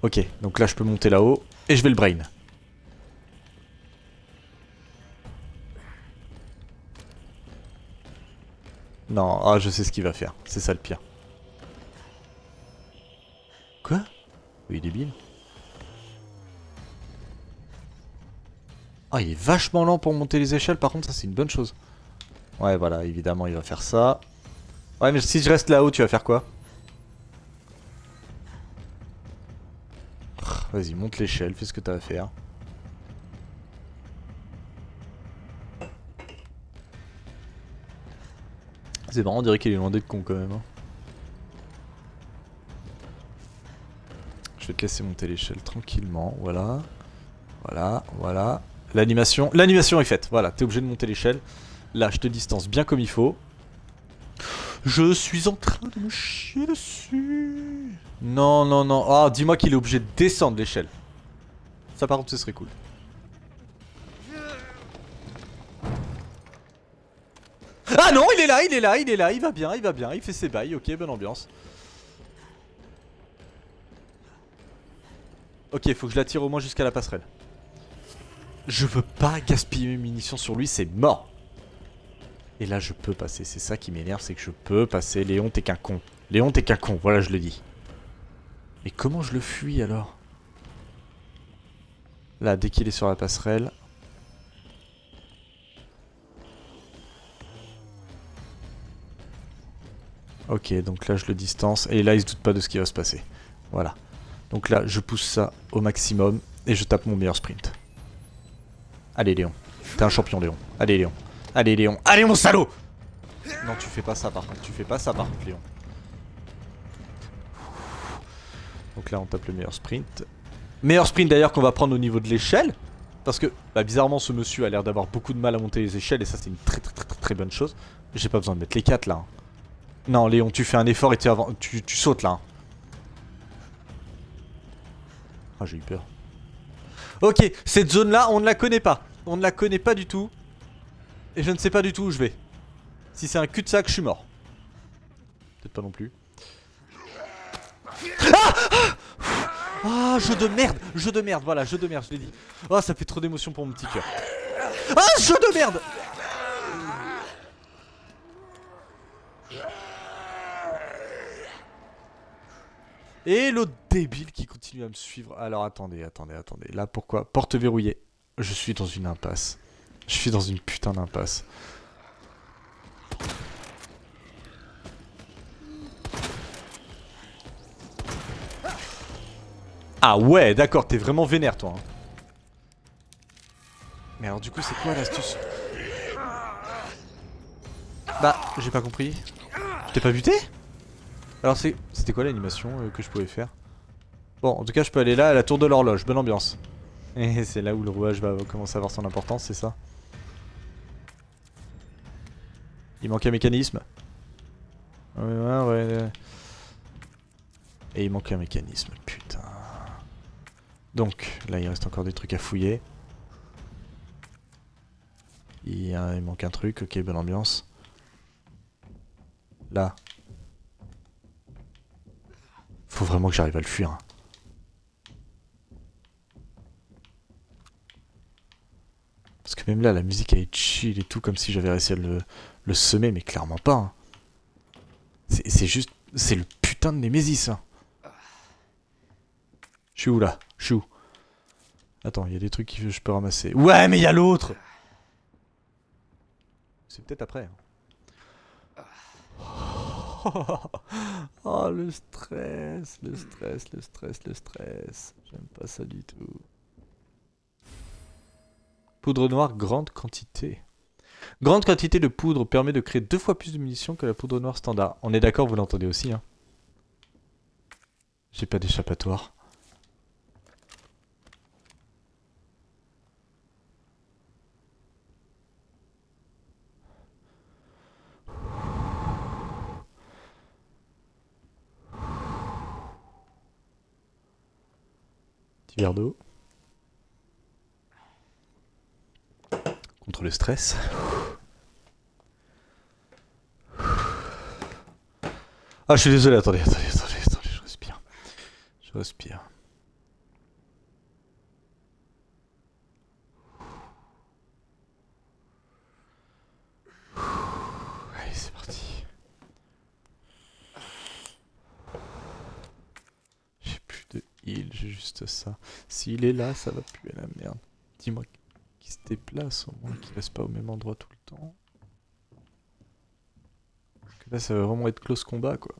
Ok, donc là je peux monter là-haut et je vais le brain. Non, ah je sais ce qu'il va faire, c'est ça le pire. Quoi? Oui, débile. Ah, il est vachement lent pour monter les échelles, par contre ça c'est une bonne chose. Ouais voilà, évidemment il va faire ça. Ouais mais si je reste là-haut, tu vas faire quoi? Vas-y, monte l'échelle, fais ce que t'as à faire. C'est marrant, on dirait qu'il est loin d'être con quand même. Hein. Je vais te laisser monter l'échelle tranquillement, voilà. Voilà, voilà. L'animation est faite, voilà, t'es obligé de monter l'échelle. Là, je te distance bien comme il faut. Je suis en train de me chier dessus. Non, non, non. Ah, dis-moi qu'il est obligé de descendre l'échelle. Ça, par contre, ce serait cool. Ah non, il est là, il est là, il est là. Il va bien, il va bien. Il fait ses bails. Ok, bonne ambiance. Ok, faut que je la tire au moins jusqu'à la passerelle. Je veux pas gaspiller mes munitions sur lui, c'est mort. Et là, je peux passer. C'est ça qui m'énerve, c'est que je peux passer. Léon, t'es qu'un con. Léon, t'es qu'un con. Voilà, je le dis. Mais comment je le fuis alors? Là, dès qu'il est sur la passerelle. Ok, donc là, je le distance. Et là, il se doute pas de ce qui va se passer. Voilà. Donc là, je pousse ça au maximum. Et je tape mon meilleur sprint. Allez, Léon. T'es un champion, Léon. Allez, Léon. Allez, Léon. Allez, mon salaud! Non, tu fais pas ça, par contre. Tu fais pas ça, par contre, Léon. Donc là, on tape le meilleur sprint. Meilleur sprint, d'ailleurs, qu'on va prendre au niveau de l'échelle. Parce que, bah, bizarrement, ce monsieur a l'air d'avoir beaucoup de mal à monter les échelles. Et ça, c'est une très bonne chose. J'ai pas besoin de mettre les 4, là. Hein. Non, Léon, tu fais un effort et tu sautes, là. Hein. Ah, j'ai eu peur. Ok, cette zone-là, on ne la connaît pas. On ne la connaît pas du tout. Et je ne sais pas du tout où je vais. Si c'est un cul-de-sac, je suis mort. Peut-être pas non plus. Ah, jeu de merde, voilà, jeu de merde, je l'ai dit. Ah, ça fait trop d'émotion pour mon petit cœur. Ah, jeu de merde. Et l'autre débile qui continue à me suivre. Alors, attendez. Là, pourquoi? Porte verrouillée. Je suis dans une impasse. Je suis dans une putain d'impasse. Ah ouais, d'accord, t'es vraiment vénère, toi. Hein. Mais alors, du coup, c'est quoi l'astuce? Bah, j'ai pas compris. Je t'ai pas buté? Alors, c'était quoi l'animation que je pouvais faire? Bon, en tout cas, je peux aller là, à la tour de l'horloge. Bonne ambiance. Et c'est là où le rouage va commencer à avoir son importance, c'est ça? Il manque un mécanisme. Ouais. Et il manque un mécanisme, putain. Donc, là, il reste encore des trucs à fouiller. Il manque un truc, ok, bonne ambiance. Là. Faut vraiment que j'arrive à le fuir. Hein. Parce que même là, la musique elle est chill et tout, comme si j'avais réussi à le semer, mais clairement pas. Hein. C'est juste... C'est le putain de Némésis. Hein. Je suis où là? Je suis où? Attends, il y a des trucs que je peux ramasser. Ouais, mais il y a l'autre! C'est peut-être après. Hein. Oh, le stress. J'aime pas ça du tout. Poudre noire, grande quantité. Grande quantité de poudre permet de créer 2 fois plus de munitions que la poudre noire standard. On est d'accord, vous l'entendez aussi, hein. J'ai pas d'échappatoire. Petit verre d'eau. Contre le stress. Ah, je suis désolé, attendez, je respire. Je respire. Allez, c'est parti. J'ai plus de heal, j'ai juste ça. S'il est là, ça va puer la merde. Dis-moi qu'il se déplace au moins, qu'il reste pas au même endroit tout le temps. Parce que là, ça va vraiment être close combat, quoi.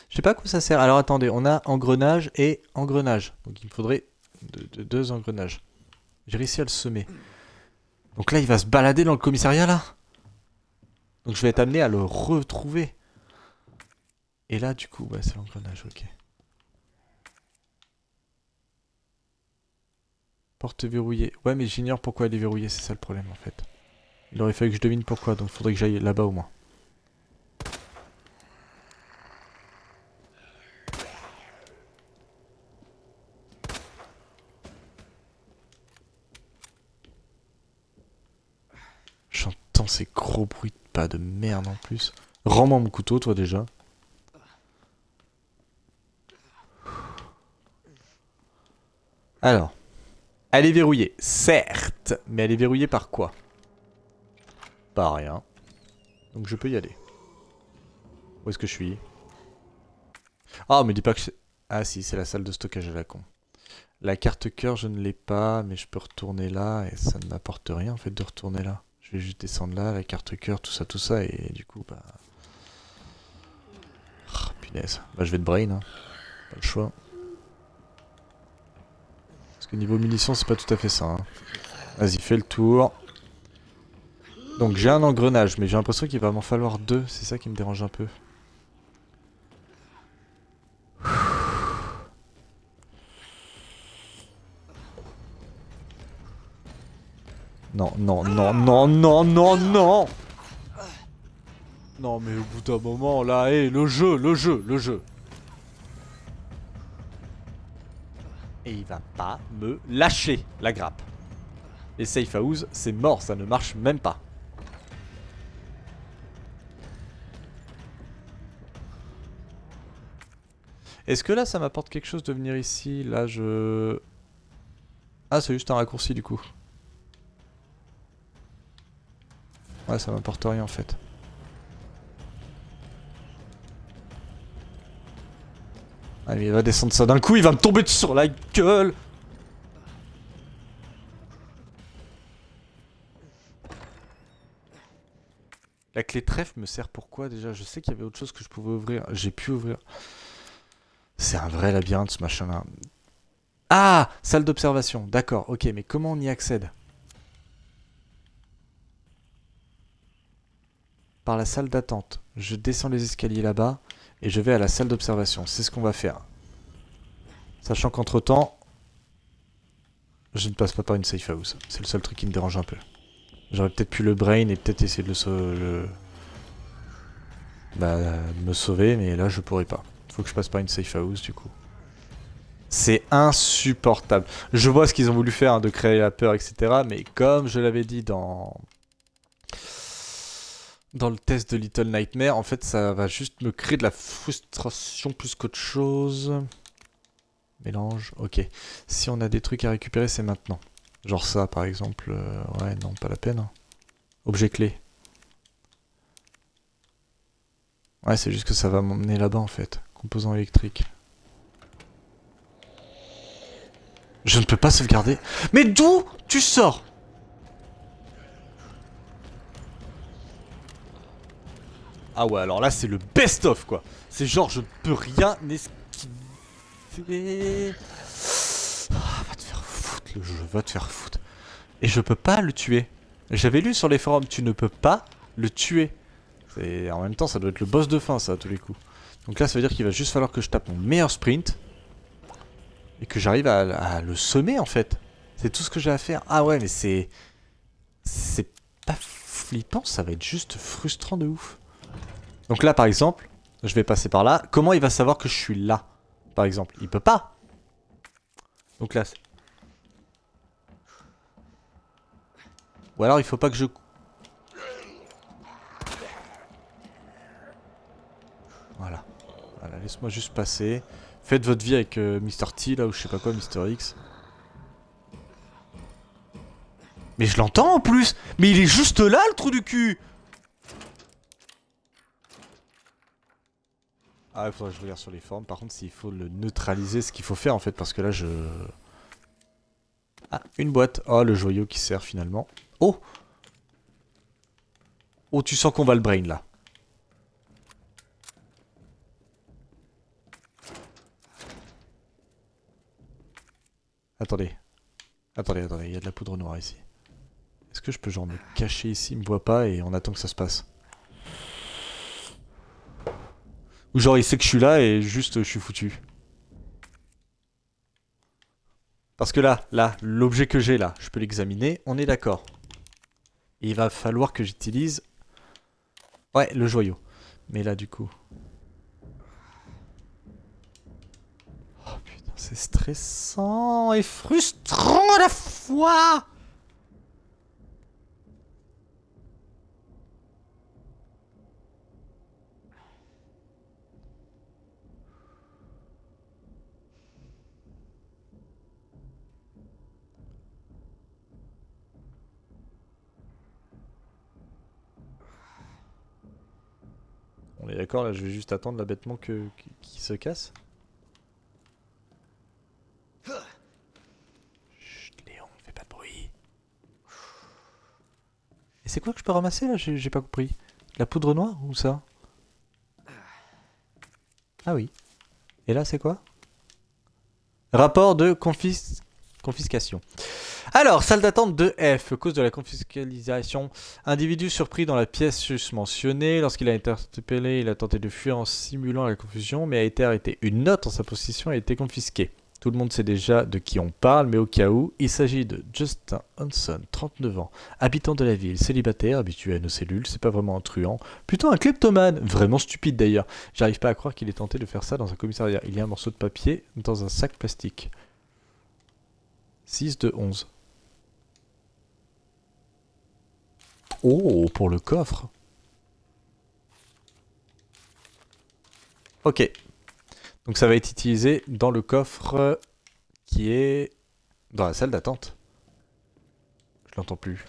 Je sais pas à quoi ça sert. Alors attendez, on a engrenage et engrenage. Donc il me faudrait 2 engrenages. J'ai réussi à le semer. Donc là, il va se balader dans le commissariat, là. Donc je vais être amené à le retrouver. Et là, du coup, ouais, c'est l'engrenage, ok. Porte verrouillée. Ouais, mais j'ignore pourquoi elle est verrouillée, c'est ça le problème, en fait. Il aurait fallu que je devine pourquoi, donc faudrait que j'aille là-bas au moins. J'entends ces gros bruits de pas de merde en plus. Rends-moi mon couteau, toi déjà. Alors. Elle est verrouillée, certes. Mais elle est verrouillée par quoi? Par rien. Donc je peux y aller. Où est-ce que je suis? Ah, me dis pas que c'est... Ah si, c'est la salle de stockage à la con. La carte cœur, je ne l'ai pas, mais je peux retourner là, et ça ne m'apporte rien en fait de retourner là. Je vais juste descendre là, la carte cœur, tout ça, et du coup, bah... Oh, punaise. Bah je vais de brain, hein. Pas le choix. Parce que niveau munitions, c'est pas tout à fait ça, hein. Vas-y, fais le tour. Donc j'ai un engrenage, mais j'ai l'impression qu'il va m'en falloir deux, c'est ça qui me dérange un peu. Non, non, non, non, non, non, non. Non mais au bout d'un moment là, hé, le jeu. Et il va pas me lâcher la grappe. Les safe house, c'est mort, ça ne marche même pas. Est-ce que là ça m'apporte quelque chose de venir ici? Là je... Ah c'est juste un raccourci du coup. Ouais ça m'apporte rien en fait. Ah mais il va descendre ça d'un coup, il va me tomber sur la gueule. La clé trèfle me sert pour quoi déjà? Je sais qu'il y avait autre chose que je pouvais ouvrir. J'ai pu ouvrir. C'est un vrai labyrinthe ce machin là. Ah, salle d'observation, d'accord, ok, mais comment on y accède? Par la salle d'attente. Je descends les escaliers là-bas et je vais à la salle d'observation. C'est ce qu'on va faire. Sachant qu'entre temps, je ne passe pas par une safe house. C'est le seul truc qui me dérange un peu. J'aurais peut-être pu le brain et peut-être essayer de me sauver, mais là je pourrais pas. Faut que je passe par une safe house du coup. C'est insupportable. Je vois ce qu'ils ont voulu faire, hein, de créer la peur, etc. Mais comme je l'avais dit dans le test de Little Nightmare, en fait, ça va juste me créer de la frustration plus qu'autre chose. Mélange, ok. Si on a des trucs à récupérer, c'est maintenant. Genre ça, par exemple. Ouais, non, pas la peine. Hein. Objet clé. Ouais, c'est juste que ça va m'emmener là-bas, en fait. Composant électrique. Je ne peux pas sauvegarder. Mais d'où tu sors? Ah ouais, alors là, c'est le best-of, quoi. C'est genre, je ne peux rien esquiver. Ah, va te faire foutre, le jeu, va te faire foutre. Et je peux pas le tuer. J'avais lu sur les forums, tu ne peux pas le tuer. En même temps, ça doit être le boss de fin, ça, à tous les coups. Donc là, ça veut dire qu'il va juste falloir que je tape mon meilleur sprint. Et que j'arrive à le semer, en fait. C'est tout ce que j'ai à faire. Ah ouais, mais c'est... C'est pas flippant, ça va être juste frustrant de ouf. Donc là, par exemple, je vais passer par là. Comment il va savoir que je suis là, par exemple? Il peut pas. Donc là... Ou alors, il faut pas que je... Voilà. Voilà, laisse-moi juste passer. Faites votre vie avec Mr. T, là, ou je sais pas quoi, Mr. X. Mais je l'entends en plus. Mais il est juste là, le trou du cul. Ah, il faudrait que je regarde sur les formes. Par contre, s'il faut le neutraliser, ce qu'il faut faire, en fait, parce que là, je... Ah, une boîte. Oh, le joyau qui sert, finalement. Oh! Oh, tu sens qu'on va le brain, là. Attendez. Attendez, il y a de la poudre noire ici. Est-ce que je peux genre me cacher ici, il me voit pas et on attend que ça se passe? Ou genre il sait que je suis là et juste je suis foutu. Parce que là, l'objet que j'ai là, je peux l'examiner, on est d'accord. Et il va falloir que j'utilise... Ouais, le joyau. Mais là, du coup... Oh putain, c'est stressant et frustrant à la fois. On est d'accord, là, je vais juste attendre là bêtement qu'il se casse. Chut, Léon, fais pas de bruit. Et c'est quoi que je peux ramasser là? J'ai pas compris. La poudre noire ou ça? Ah oui. Et là, c'est quoi? Rapport de confiscation. Alors, salle d'attente de F. Cause de la confiscalisation. Individu surpris dans la pièce susmentionnée. Lorsqu'il a été interpellé, il a tenté de fuir en simulant la confusion, mais a été arrêté. Une note en sa possession a été confisquée. Tout le monde sait déjà de qui on parle, mais au cas où, il s'agit de Justin Hanson, 39 ans, habitant de la ville, célibataire, habitué à nos cellules, c'est pas vraiment un truand, plutôt un kleptomane, vraiment stupide d'ailleurs. J'arrive pas à croire qu'il ait tenté de faire ça dans un commissariat. Il y a un morceau de papier dans un sac plastique. 6 de 11. Oh, pour le coffre. Ok. Donc ça va être utilisé dans le coffre qui est dans la salle d'attente. Je l'entends plus.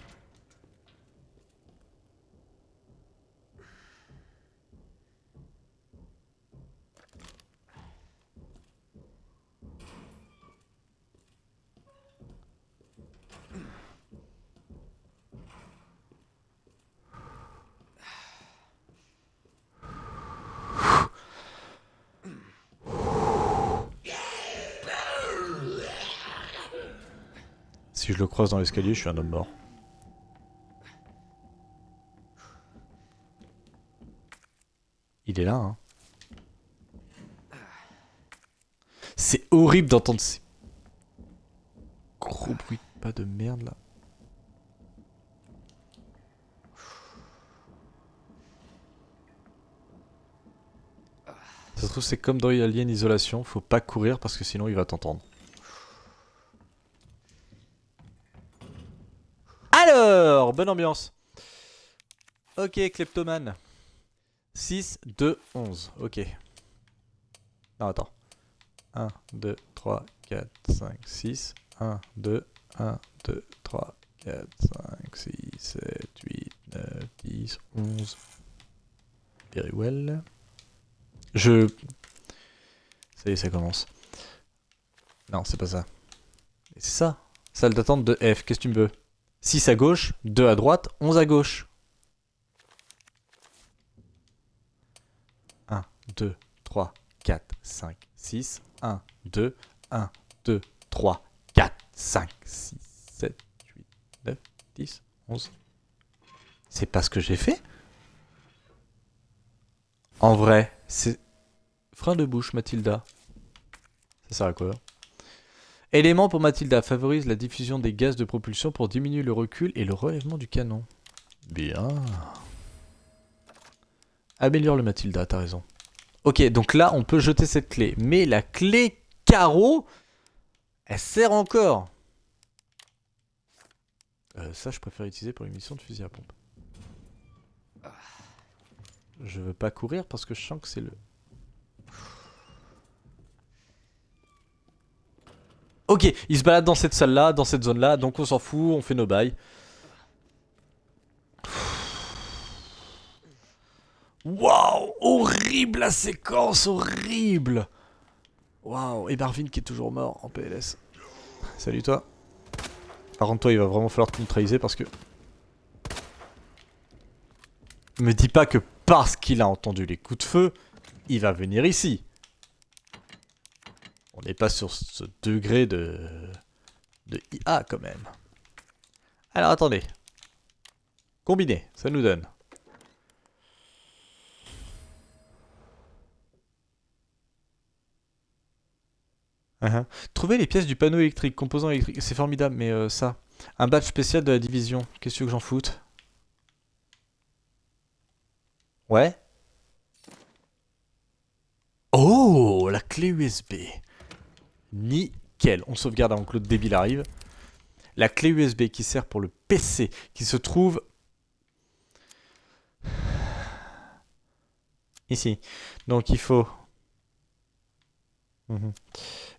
Si je le croise dans l'escalier, je suis un homme mort. Il est là, hein. C'est horrible d'entendre ces gros bruits de pas de merde là. Ça se trouve, c'est comme dans Alien Isolation, faut pas courir parce que sinon il va t'entendre. Alors, bonne ambiance. Ok, kleptomane. 6, 2, 11. Ok. Non, attends. 1, 2, 3, 4, 5, 6. 1, 2, 1, 2, 3, 4, 5, 6, 7, 8, 9, 10, 11. Very well. Ça y est, ça commence. Non, c'est pas ça. C'est ça. Salle d'attente de F, qu'est-ce que tu me veux? 6 à gauche, 2 à droite, 11 à gauche. 1, 2, 3, 4, 5, 6. 1, 2, 1, 2, 3, 4, 5, 6, 7, 8, 9, 10, 11. C'est pas ce que j'ai fait? En vrai, c'est... Frein de bouche, Mathilda. Ça sert à quoi? Élément pour Mathilda. Favorise la diffusion des gaz de propulsion pour diminuer le recul et le relèvement du canon. Bien. Améliore le Mathilda, t'as raison. Ok, donc là, on peut jeter cette clé. Mais la clé carreau, elle sert encore. Ça, je préfère utiliser pour une mission de fusil à pompe. Je veux pas courir parce que je sens que c'est le... Ok, il se balade dans cette salle-là, dans cette zone-là, donc on s'en fout, on fait nos bails. Waouh, horrible la séquence, horrible. Waouh, et Marvin qui est toujours mort en PLS. Salut toi. Par contre toi, il va vraiment falloir te neutraliser parce que... Me dis pas que parce qu'il a entendu les coups de feu, il va venir ici. On n'est pas sur ce degré de IA quand même. Alors attendez. Combiné, ça nous donne. Trouver les pièces du panneau électrique, composants électriques, c'est formidable, mais ça. Un badge spécial de la division, qu'est-ce que j'en foute? Ouais. Oh, la clé USB. Nickel. On sauvegarde avant que l'autre débile arrive. La clé USB qui sert pour le PC, qui se trouve ici. Donc il faut...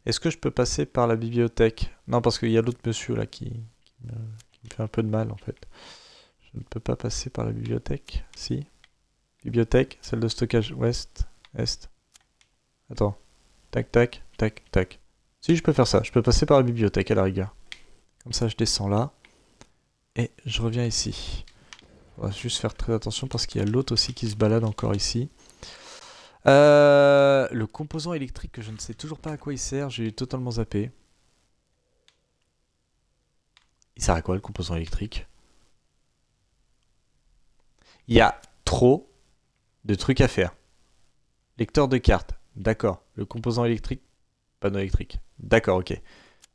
Est-ce que je peux passer par la bibliothèque? Non, parce qu'il y a l'autre monsieur là qui me fait un peu de mal en fait. Je ne peux pas passer par la bibliothèque. Si. Bibliothèque, celle de stockage ouest, est. Attends. Tac, tac, tac, tac. Si, je peux faire ça. Je peux passer par la bibliothèque à la rigueur. Comme ça, je descends là. Et je reviens ici. On va juste faire très attention parce qu'il y a l'autre aussi qui se balade encore ici. Le composant électrique que je ne sais toujours pas à quoi il sert. J'ai totalement zappé. Il sert à quoi le composant électrique? Il y a trop de trucs à faire. Lecteur de carte. D'accord. Le composant électrique. Panneau électrique. D'accord, ok.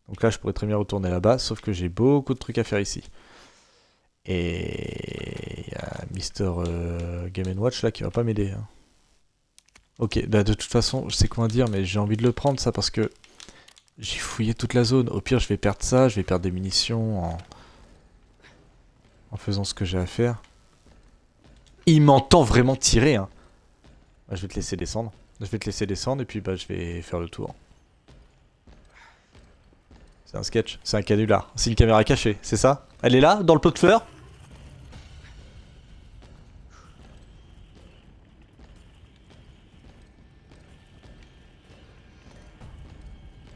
Donc là, je pourrais très bien retourner là-bas, sauf que j'ai beaucoup de trucs à faire ici. Et il y a Mister Game & Watch là qui va pas m'aider. Hein. Ok, bah de toute façon, je sais quoi dire, mais j'ai envie de le prendre ça parce que j'ai fouillé toute la zone. Au pire, je vais perdre ça, je vais perdre des munitions en faisant ce que j'ai à faire. Il m'entend vraiment tirer, hein. Bah, je vais te laisser descendre. Je vais te laisser descendre et puis bah je vais faire le tour. C'est un sketch, c'est un canular, c'est une caméra cachée, c'est ça? Elle est là, dans le pot de fleurs?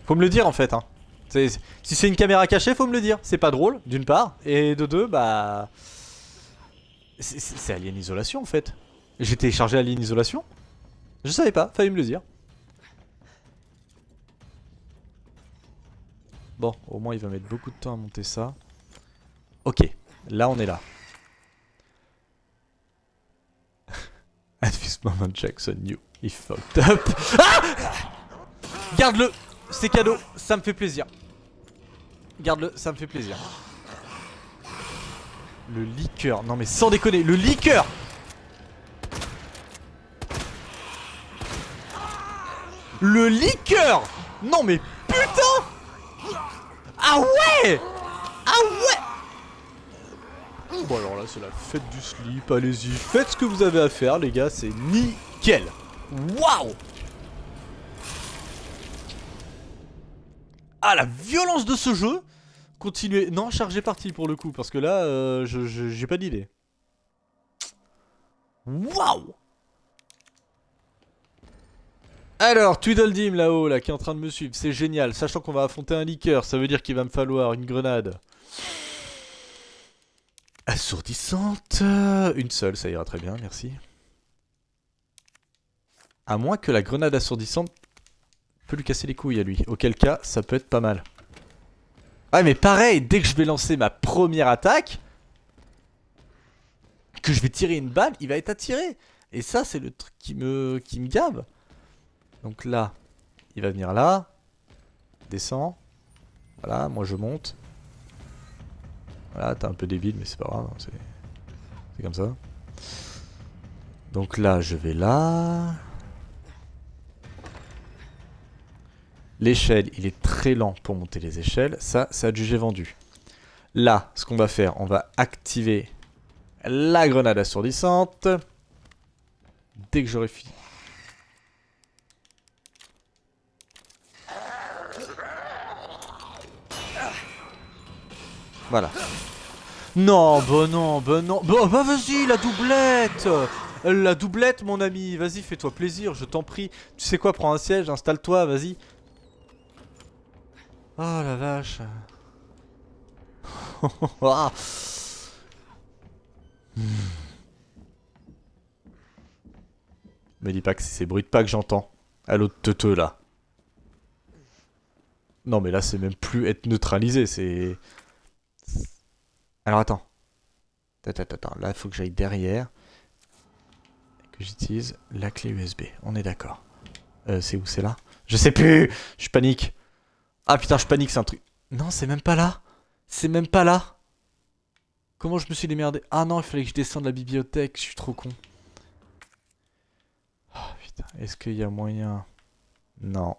Faut me le dire en fait, hein. Si c'est une caméra cachée, faut me le dire. C'est pas drôle, d'une part, et de deux, bah... C'est Alien Isolation en fait. J'ai téléchargé Alien Isolation? Je savais pas, fallait me le dire. Bon, au moins il va mettre beaucoup de temps à monter ça. Ok, là on est là. At this moment Jackson knew he fucked up. Ah! Garde-le, c'est cadeau, ça me fait plaisir. Garde-le, ça me fait plaisir. Le liqueur, non mais sans déconner, le liqueur. Le liqueur. Non mais putain. Ah ouais. Ah ouais. Bon alors là c'est la fête du slip, allez-y, faites ce que vous avez à faire les gars, c'est nickel. Waouh. Ah la violence de ce jeu. Continuez, non chargez parti pour le coup, parce que là j'ai pas d'idée. Waouh. Alors, Tweedledum là-haut, là, qui est en train de me suivre, c'est génial. Sachant qu'on va affronter un liqueur, ça veut dire qu'il va me falloir une grenade. Assourdissante. Une seule, ça ira très bien, merci. À moins que la grenade assourdissante peut lui casser les couilles à lui. Auquel cas, ça peut être pas mal. Ouais, mais pareil, dès que je vais lancer ma première attaque, que je vais tirer une balle, il va être attiré. Et ça, c'est le truc qui me gave. Donc là, il va venir là. Descend. Voilà, moi je monte. Voilà, t'es un peu débile, mais c'est pas grave. C'est comme ça. Donc là, je vais là. L'échelle, il est très lent pour monter les échelles. Ça, c'est adjugé vendu. Là, ce qu'on va faire, on va activer la grenade assourdissante. Dès que j'aurai fini. Voilà. Non, bah non, bah non. Bah vas-y, la doublette. La doublette, mon ami. Vas-y, fais-toi plaisir, je t'en prie. Tu sais quoi, prends un siège, installe-toi, vas-y. Oh la vache. Ah. Me dis pas que c'est ces bruits de pas que j'entends. À l'autre teuteux là. Non mais là c'est même plus être neutralisé, c'est... Alors attends. Attends, là il faut que j'aille derrière. Que j'utilise la clé USB, on est d'accord. C'est où, c'est là? Je sais plus. Je panique. Ah putain, je panique, c'est un truc... Non, c'est même pas là. C'est même pas là. Comment je me suis démerdé? Ah non, il fallait que je descende la bibliothèque, je suis trop con. Est-ce qu'il y a moyen? Non.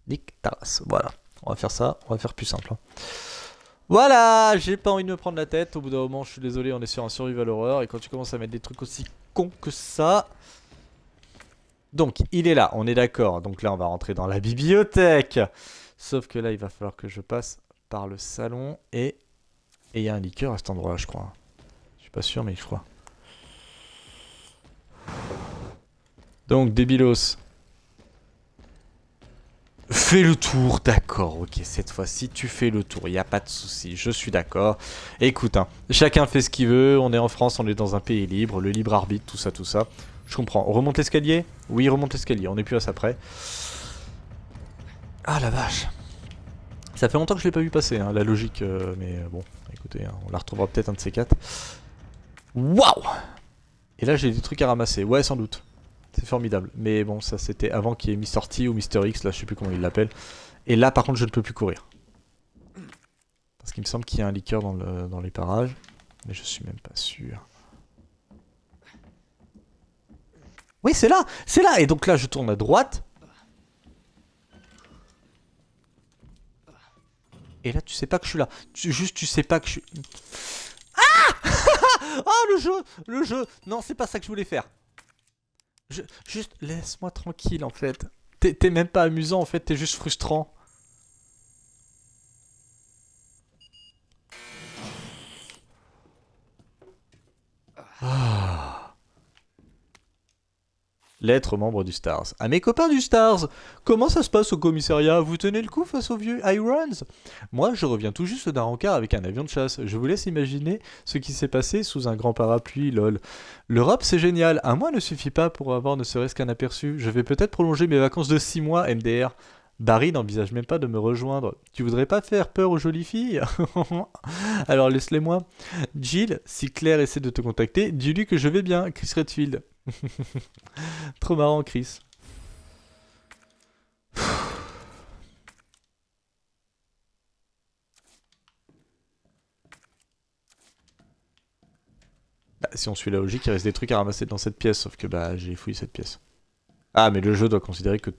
Nick Taras. Voilà. On va faire ça. On va faire plus simple. Hein. Voilà, j'ai pas envie de me prendre la tête. Au bout d'un moment, je suis désolé, on est sur un survival horror. Et quand tu commences à mettre des trucs aussi cons que ça. Donc, il est là, on est d'accord. Donc là, on va rentrer dans la bibliothèque. Sauf que là, il va falloir que je passe par le salon. Et il y a un liqueur à cet endroit-là, je crois. Je suis pas sûr, mais je crois. Donc, débilos. Fais le tour, d'accord, ok, cette fois-ci tu fais le tour, y a pas de souci, je suis d'accord. Écoute, hein, chacun fait ce qu'il veut, on est en France, on est dans un pays libre, le libre arbitre, tout ça, tout ça. Je comprends. On remonte l'escalier? Oui, remonte l'escalier, on est plus à ça près. Ah la vache. Ça fait longtemps que je l'ai pas vu passer, hein, la logique, mais bon, écoutez, hein, on la retrouvera peut-être un de ces quatre. Waouh! Et là j'ai des trucs à ramasser, ouais sans doute. C'est formidable. Mais bon, ça c'était avant qu'il y ait Mr. T ou Mr. X, là je sais plus comment il l'appelle. Et là par contre je ne peux plus courir. Parce qu'il me semble qu'il y a un liqueur dans les parages. Mais je suis même pas sûr. Oui c'est là! C'est là! Et donc là je tourne à droite. Et là tu sais pas que je suis là. Juste tu sais pas que je suis... Ah! Oh le jeu! Le jeu! Non c'est pas ça que je voulais faire. Juste laisse-moi tranquille en fait. T'es même pas amusant en fait, t'es juste frustrant. Ah. Lettre membre du Stars. À mes copains du Stars, comment ça se passe au commissariat? Vous tenez le coup face aux vieux Irons? Moi, je reviens tout juste d'un rencard avec un avion de chasse. Je vous laisse imaginer ce qui s'est passé sous un grand parapluie, lol. L'Europe, c'est génial. Un mois ne suffit pas pour avoir ne serait-ce qu'un aperçu. Je vais peut-être prolonger mes vacances de 6 mois, MDR. Barry n'envisage même pas de me rejoindre. Tu voudrais pas faire peur aux jolies filles? Alors laisse-les-moi. Jill, si Claire essaie de te contacter, dis-lui que je vais bien, Chris Redfield. Trop marrant, Chris. Bah, si on suit la logique, il reste des trucs à ramasser dans cette pièce, sauf que bah j'ai fouillé cette pièce. Ah, mais le jeu doit considérer que...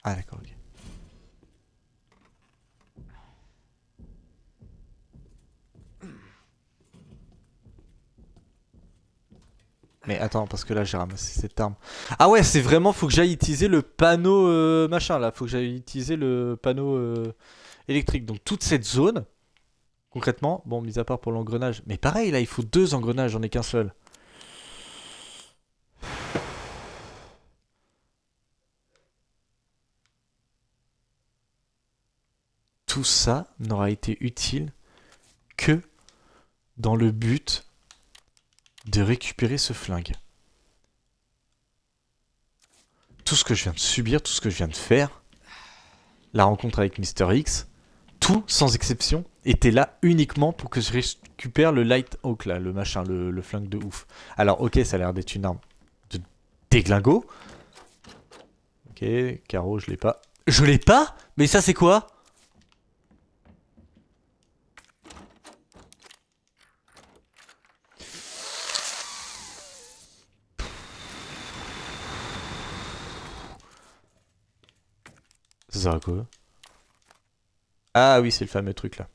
Ah d'accord, ok. Mais attends, parce que là j'ai ramassé cette arme. Ah ouais, c'est vraiment, faut que j'aille utiliser le panneau machin là, faut que j'aille utiliser le panneau électrique. Donc toute cette zone, concrètement, bon, mis à part pour l'engrenage. Mais pareil, là il faut 2 engrenages, j'en ai qu'un seul. Tout ça n'aura été utile que dans le but de récupérer ce flingue. Tout ce que je viens de subir, tout ce que je viens de faire, la rencontre avec Mr. X, tout, sans exception, était là uniquement pour que je récupère le Light Hawk là, le machin, le flingue de ouf. Alors ok, ça a l'air d'être une arme de déglingo. Ok, carreau, je l'ai pas. Je l'ai pas? Mais ça c'est quoi? Ça sert à quoi? Ah oui, c'est le fameux truc là.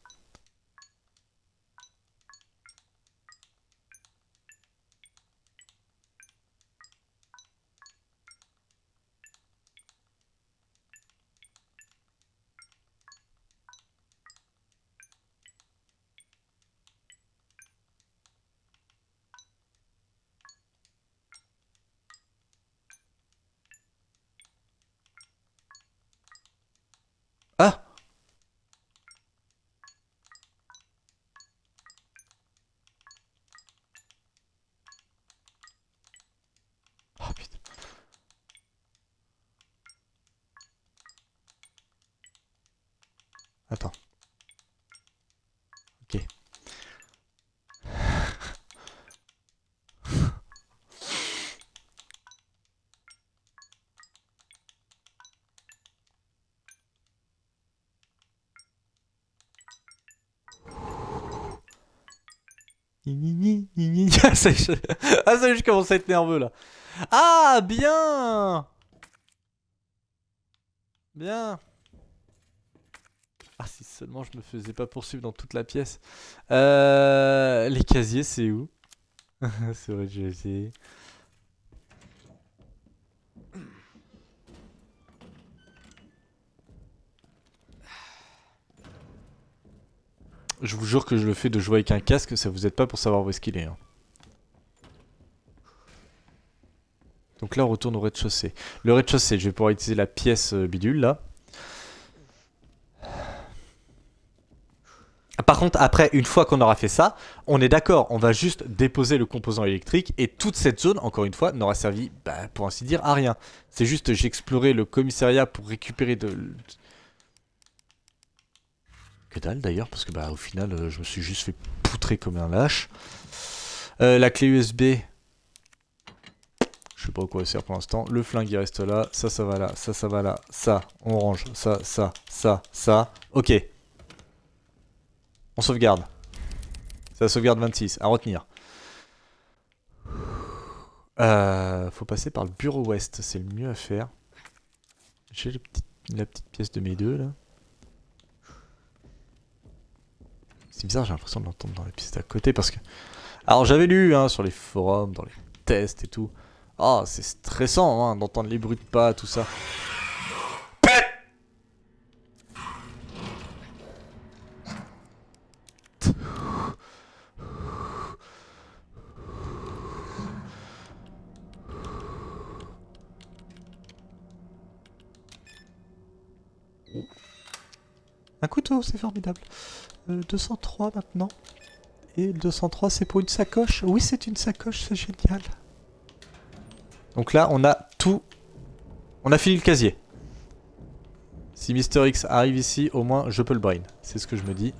Ah! Oh putain. Attends. Ok. Ah, ça y est, ah, ça y est, je commence à être nerveux là. Ah, bien. Bien. Ah, si seulement je me faisais pas poursuivre dans toute la pièce. Les casiers, c'est où? C'est vrai que j'ai essayé. Je vous jure que je le fais de jouer avec un casque, ça vous aide pas pour savoir où est-ce qu'il est. Hein. Donc là, on retourne au rez-de-chaussée. Le rez-de-chaussée, je vais pouvoir utiliser la pièce bidule là. Par contre, après, une fois qu'on aura fait ça, on est d'accord, on va juste déposer le composant électrique et toute cette zone, encore une fois, n'aura servi, bah, pour ainsi dire, à rien. C'est juste, j'ai exploré le commissariat pour récupérer de... Que dalle d'ailleurs, parce que bah au final, je me suis juste fait poutrer comme un lâche. La clé USB, je sais pas à quoi elle sert pour l'instant. Le flingue il reste là, ça va là, ça va là, ça, on range, ça. Ok. On sauvegarde. C'est la sauvegarde 26, à retenir. Faut passer par le bureau ouest, c'est le mieux à faire. J'ai la petite pièce de mes deux là. C'est bizarre, j'ai l'impression de l'entendre dans les pistes à côté parce que... Alors j'avais lu hein, sur les forums, dans les tests et tout. Ah, c'est stressant hein, d'entendre les bruits de pas, tout ça. Un couteau, c'est formidable. 203 maintenant. Et le 203, c'est pour une sacoche. Oui, c'est une sacoche, c'est génial. Donc là, on a tout. On a fini le casier. Si Mister X arrive ici, au moins, je peux le brain. C'est ce que je me dis.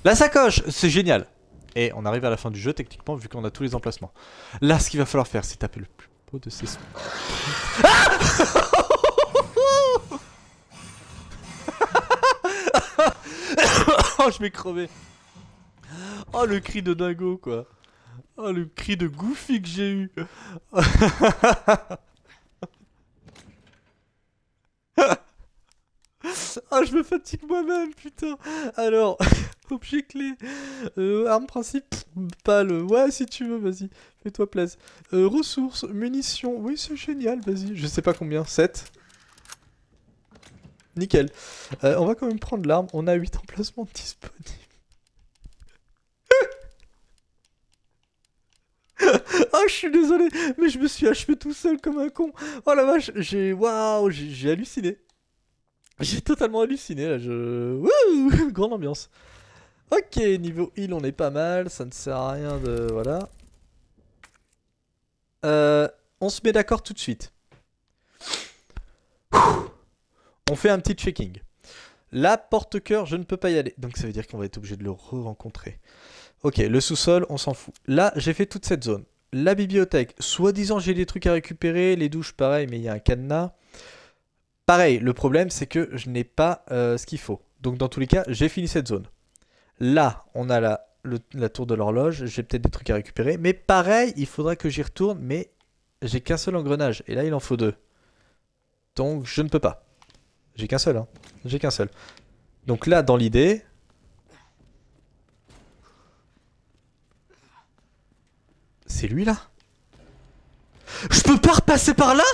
La sacoche, c'est génial. Et on arrive à la fin du jeu, techniquement, vu qu'on a tous les emplacements. Là, ce qu'il va falloir faire, c'est taper le plus beau de ces... Ah oh, je vais crever. Oh, le cri de dingo, quoi. Oh, le cri de Goofy que j'ai eu. Ah, je me fatigue moi-même, putain. Alors, objet clé. Arme principe, pâle. Ouais, si tu veux, vas-y. Fais-toi plaisir. Ressources, munitions. Oui, c'est génial, vas-y. Je sais pas combien. 7. Nickel. On va quand même prendre l'arme. On a 8 emplacements disponibles. Oh, je suis désolé, mais je me suis achevé tout seul comme un con. Oh la vache, waouh, j'ai halluciné. J'ai totalement halluciné là, Wouh, grande ambiance. Ok, niveau heal, on est pas mal, ça ne sert à rien de... Voilà. On se met d'accord tout de suite. On fait un petit checking. La porte-cœur, je ne peux pas y aller. Donc ça veut dire qu'on va être obligé de le re-rencontrer. Ok, le sous-sol, on s'en fout. Là, j'ai fait toute cette zone. La bibliothèque, soi-disant j'ai des trucs à récupérer. Les douches, pareil, mais il y a un cadenas. Pareil, le problème, c'est que je n'ai pas ce qu'il faut. Donc dans tous les cas, j'ai fini cette zone. Là, on a la tour de l'horloge. J'ai peut-être des trucs à récupérer. Mais pareil, il faudra que j'y retourne. Mais j'ai qu'un seul engrenage. Et là, il en faut 2. Donc je ne peux pas. J'ai qu'un seul, hein. J'ai qu'un seul. Donc là, dans l'idée... C'est lui, là? Je peux pas repasser par là?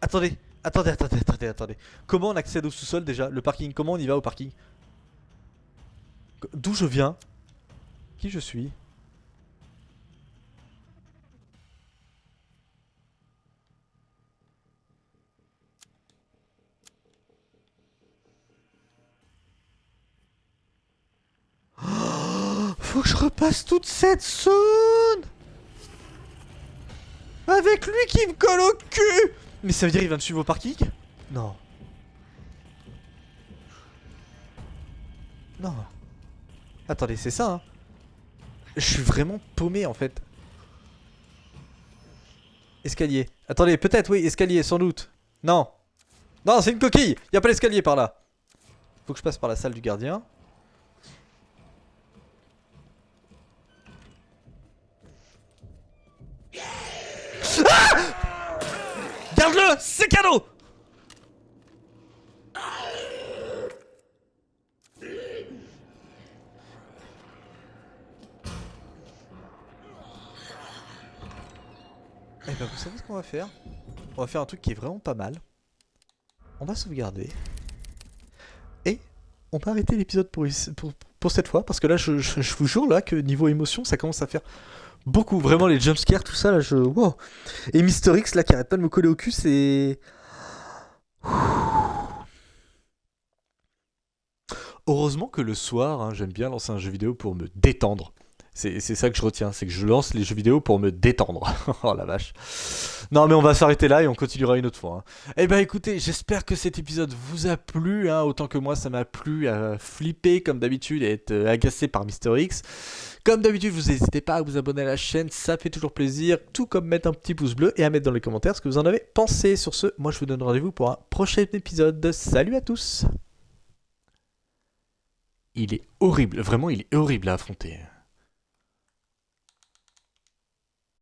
Attendez. Comment on accède au sous-sol déjà? Le parking, comment on y va au parking? D'où je viens? Qui je suis? Faut que je repasse toute cette zone avec lui qui me colle au cul. Mais ça veut dire qu'il va me suivre au parking? Non. Non. Attendez, c'est ça, hein. Je suis vraiment paumé, en fait. Escalier. Attendez, peut-être, oui, escalier, sans doute. Non. Non, c'est une coquille. Y a pas l'escalier par là. Faut que je passe par la salle du gardien. Faites-le, c'est cadeau. Eh ben vous savez ce qu'on va faire? On va faire un truc qui est vraiment pas mal. On va sauvegarder. Et on va arrêter l'épisode pour cette fois. Parce que là, je vous jure là que niveau émotion, ça commence à faire beaucoup. Vraiment les jumpscares, tout ça là, wow. Et Mister X là qui arrête pas de me coller au cul, c'est... Heureusement que le soir, hein, j'aime bien lancer un jeu vidéo pour me détendre. C'est ça que je retiens, c'est que je lance les jeux vidéo pour me détendre. Oh la vache. Non mais on va s'arrêter là et on continuera une autre fois. Hein. Eh ben écoutez, j'espère que cet épisode vous a plu, hein, autant que moi ça m'a plu à flipper comme d'habitude et être agacé par Mister X. Comme d'habitude, vous n'hésitez pas à vous abonner à la chaîne, ça fait toujours plaisir, tout comme mettre un petit pouce bleu et à mettre dans les commentaires ce que vous en avez pensé. Sur ce, moi je vous donne rendez-vous pour un prochain épisode. Salut à tous. Il est horrible, vraiment il est horrible à affronter.